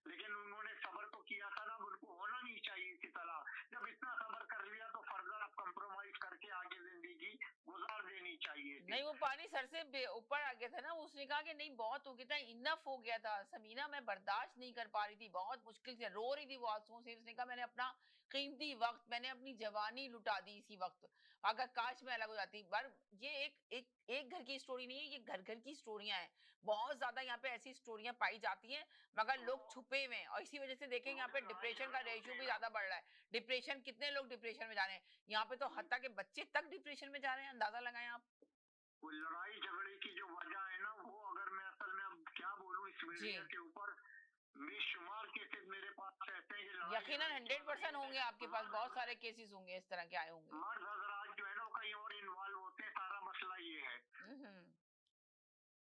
लेकिन उन्होंने सब्र तो किया था ना, उनको होना नहीं चाहिए थी तलाक। जब इतना सब्र कर लिया तो फर्दर आप कंप्रोमाइज करके आगे जिंदगी गुजार देनी चाहिए थी। नहीं, वो पानी सर से ऊपर आ गया था ना, उसने कहा कि नहीं बहुत हो गया था, इनफ हो गया था समीना, मैं बर्दाश्त नहीं कर पा रही थी, बहुत मुश्किल से रो रही थी वो आंसुओं से। उसने कहा मैंने अपना कीमती वक्त, मैंने अपनी जवानी लुटा दी इसी वक्त, अगर काश मैं अलग हो जाती। पर ये एक घर की स्टोरी नहीं है, ये घर घर की स्टोरियां हैं। बहुत ज्यादा यहाँ पे ऐसी स्टोरियां पाई जाती हैं, मगर लोग छुपे हुए हैं और इसी वजह से देखेंगे यहाँ पे डिप्रेशन का रेशियो भी ज्यादा बढ़ रहा है। डिप्रेशन, कितने लोग डिप्रेशन में जा रहे हैं यहाँ पे, तो हत्या के बच्चे तक डिप्रेशन में जा रहे हैं, अंदाजा लगाएं आप। वो लड़ाई झगड़े की जो वजह है ना, वो अगर मैं असल में अब क्या बोलूं इस मीडिया के ऊपर, बेशुमार केसेस मेरे पास ऐसे हैं कि यकीनन 100% होंगे आपके पास, बहुत सारे केसेस होंगे इस तरह के आए होंगे। मर्द हजरात जो है ना वो कहीं और इन्वॉल्व होते हैं। सारा मसला ये है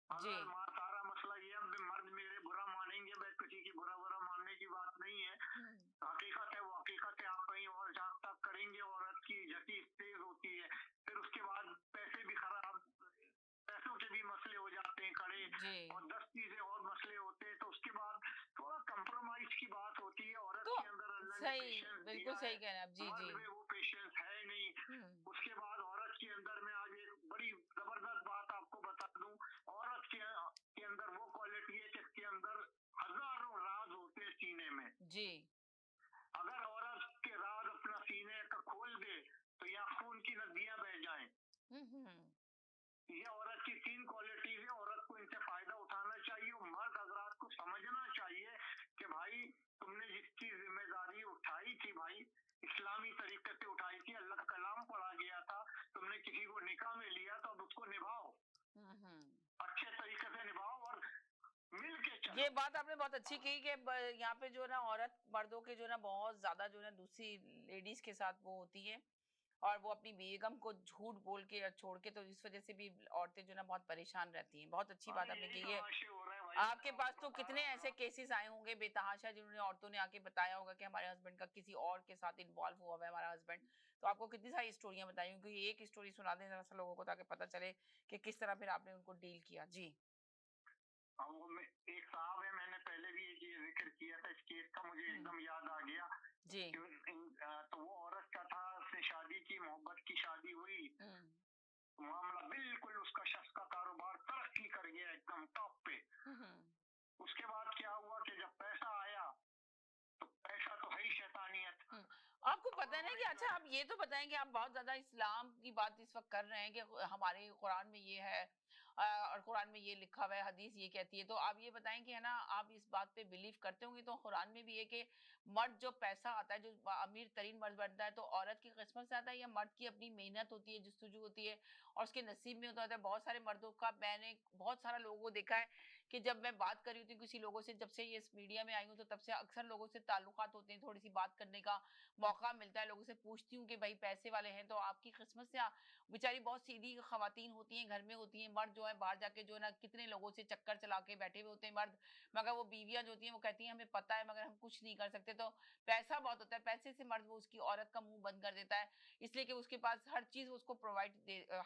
जी, सारा मसला ये है। मर्द मेरे बुरा मानेंगे, मैं किसी की बुरा मानने की बात नहीं है, हकीकत है, वो हकीकत है। आप कहीं और झांक ताक करेंगे, औरत की जती तेज होती है, फिर उसके बाद पैसे भी खराब, पैसों के भी मसले हो जाते हैं खड़े, और 10 चीजें और मसले होते हैं। तो उसके बाद थोड़ा कंप्रोमाइज की बात होती है। औरत तो के अंदर अल्लाह ने सही, पेशेंस बिल्कुल दिया सही है, कह रहे हैं आप। जी मर्द जी, में वो पेशेंस है नहीं। उसके बाद औरत के अंदर में आज एक बड़ी जबरदस्त बात आपको बता दूं, औरत के अंदर वो क्वालिटी है जिसके अंदर हजारों राज होते हैं सीने में। जी, अगर औरत के राज अपना सीने का खोल दे तो यहाँ खून की नदियां बह जाएं। ये औरत की 3 क्वालिटीज है, औरत को इनसे फायदा उठाना चाहिए और मर्द हजरात को समझना चाहिए कि भाई तुमने जिसकी जिम्मेदारी उठाई थी भाई, इस्लामी तरीके से उठाई थी, अल्लाह का कलाम पढ़ा गया था, तुमने किसी को निकाह में लिया तो अब उसको निभाओ, अच्छे तरीके से निभाओ और मिल के चलो। ये बात आपने बहुत अच्छी की कि यहाँ पे जो है ना औरत मर्दों के जो है ना बहुत ज्यादा जो है ना दूसरी लेडीज के साथ वो होती है और वो अपनी बेगम को झूठ बोल के या छोड़ के, तो इस वजह से भी औरतें जो है ना बहुत परेशान रहती हैं। बहुत अच्छी बात आपने की है। आपके पास तो कितने ऐसे केसेस आए होंगे बेतहाशा जिन्होंने औरतों ने आके बताया होगा कि हमारे हस्बैंड का किसी और के साथ इन्वॉल्व हुआ है हमारा हस्बैंड। तो आपको कितनी सारी स्टोरियां बताई होंगी, एक स्टोरी सुना दें जरा सा लोगों को ताकि पता चले कि किस तरह फिर आपने उनको डील किया। जी एक साहब है, मैंने पहले भी ये जिक्र किया था, इस केस का मुझे एकदम याद आ गया जी। तो वो औरत का था, उसने शादी की, मोहब्बत की शादी हुई, मामला बिल्कुल उसका शख्स का कारोबार तरक्की कर गया एकदम टॉप पे। उसके बाद क्या हुआ कि जब पैसा आया तो पैसा तो है ही शैतानियत। आपको पता है ना कि अच्छा आप ये तो बताएं कि आप बहुत ज्यादा इस्लाम की बात इस वक्त कर रहे हैं कि हमारे कुरान में ये है और कुरान में ये लिखा हुआ है, हदीस ये कहती है, तो आप ये बताएं कि है ना आप इस बात पे बिलीव करते होंगे। तो कुरान में भी है कि मर्द जो पैसा आता है, जो अमीर तरीन मर्द बनता है, तो औरत की किस्मत से आता है या मर्द की अपनी मेहनत होती है, जस्तुजू होती है और उसके नसीब में होता है। बहुत सारे मर्दों का, मैंने बहुत सारा लोगों को देखा है कि जब मैं बात कर रही होती हूँ किसी लोगों से, जब से ये इस मीडिया में आई हूँ तो तब से अक्सर लोगों से ताल्लुकात होते हैं, थोड़ी सी बात करने का मौका मिलता है, लोगों से पूछती हूँ कि भाई पैसे वाले हैं तो आपकी किस्मत से बेचारी बहुत सीधी खवातीन होती हैं, घर में होती हैं, मर्द जो है बाहर जाके जो है ना कितने लोगों से चक्कर चला के बैठे हुए होते हैं मर्द, मगर वो बीवियां जो होती हैं वो कहती हैं हमें पता है मगर हम कुछ नहीं कर सकते। तो पैसा बहुत होता है, पैसे से मर्द वो उसकी औरत का मुंह बंद कर देता है, इसलिए कि उसके पास हर चीज उसको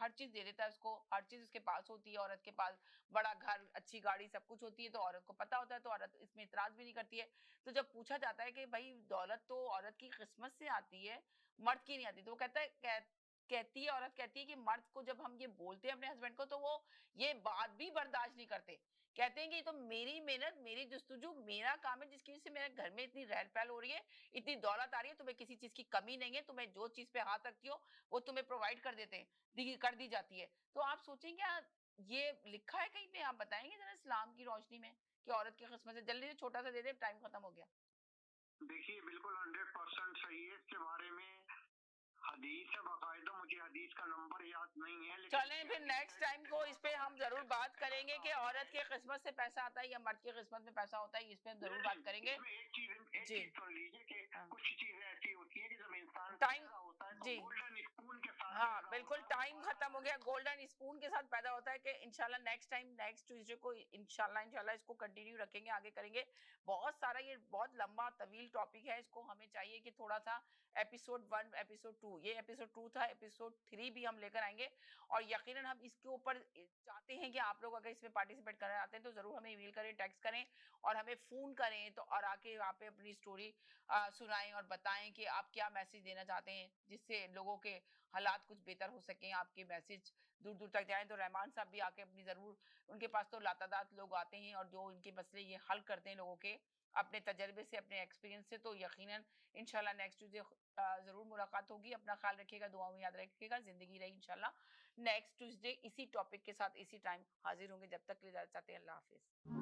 हर चीज दे देता है उसको, हर चीज उसके पास होती है, औरत के पास बड़ा घर, अच्छी गाड़ी, सब कुछ होती है, तो औरत को पता होता है, तो औरत इसमें इतराज भी नहीं करती है। तो जब पूछा जाता है कि भाई दौलत तो औरत की किस्मत से आती है, मर्द की नहीं आती, तो वो कहती है औरत कहती है कि मर्द को जब हम ये बोलते हैं अपने हस्बैंड को तो वो ये बात भी बर्दाश्त नहीं करते, कहते हैं कि ये तो मेरी मेहनत, मेरी जस्तुजू, मेरा काम है जिसकी वजह से मेरे घर में इतनी रहल पहल हो रही है, इतनी दौलत आ रही है, तुम्हें किसी चीज की कमी नहीं है, तुम्हें जो चीज पे हाथ रखती हो वो तुम्हें प्रोवाइड कर देते हैं, कर दी जाती है। तो आप सोचें क्या ये लिखा है कहीं पे? आप बताएंगे जरा इस्लाम की रोशनी में कि औरत की किस्मत से। जल्दी से छोटा सा दे दे, टाइम खत्म हो गया। देखिए बिल्कुल 100% सही है, इसके बारे में हदीस है बाकायदा, मुझे हदीस का नंबर याद नहीं है, चलें फिर नेक्स्ट टाइम को इस पे हम जरूर बात करेंगे कि औरत की किस्मत से पैसा आता है या मर्द की किस्मत में पैसा होता है, इस पे हम जरूर बात करेंगे। एक चीज सुन लीजिए कि कुछ चीजें ऐसी होती है कि जब इंसान टाइम होता है जी गोल्डन स्पून के साथ, हाँ बिल्कुल टाइम खत्म हो गया, गोल्डन स्पून के साथ पैदा होता है कि इंशाल्लाह नेक्स्ट टाइम नेक्स्ट ट्यूसडे को इंशाल्लाह इसको कंटिन्यू रखेंगे, आगे करेंगे। बहुत सारा ये बहुत लंबा तवील टॉपिक है, इसको हमें चाहिए कि थोड़ा सा एपिसोड 1 एपिसोड 2, ये एपिसोड 2 था, एपिसोड 3 भी हम लेकर आएंगे और यकीनन हम इसके ऊपर चाहते हैं कि आप लोग अगर इसमें पार्टिसिपेट करना चाहते हैं तो जरूर हमें ईमेल करें, टेक्स्ट करें और हमें फोन करें, तो और आके यहाँ पे अपनी स्टोरी सुनाएं और बताएं कि आप क्या मैसेज देना चाहते हैं जिससे लोगों के हालात कुछ बेहतर हो सके, आपके मैसेज दूर दूर तक जाएं। तो रहमान साहब भी आके अपनी जरूर, उनके पास तो लातादात लोग आते हैं और जो इनके मसले ये हल करते हैं लोगों के अपने तजर्बे से, अपने एक्सपीरियंस से। तो यकीनन इंशाल्लाह नेक्स्ट ट्यूसडे जरूर मुलाकात होगी। अपना ख्याल रखिएगा, दुआ में याद रखिएगा, जिंदगी रही इंशाल्लाह। नेक्स्ट ट्यूसडे इसी टॉपिक के साथ इसी टाइम हाजिर होंगे, जब तक के लिए इजाजत चाहते हैं, अल्लाह हाफिज।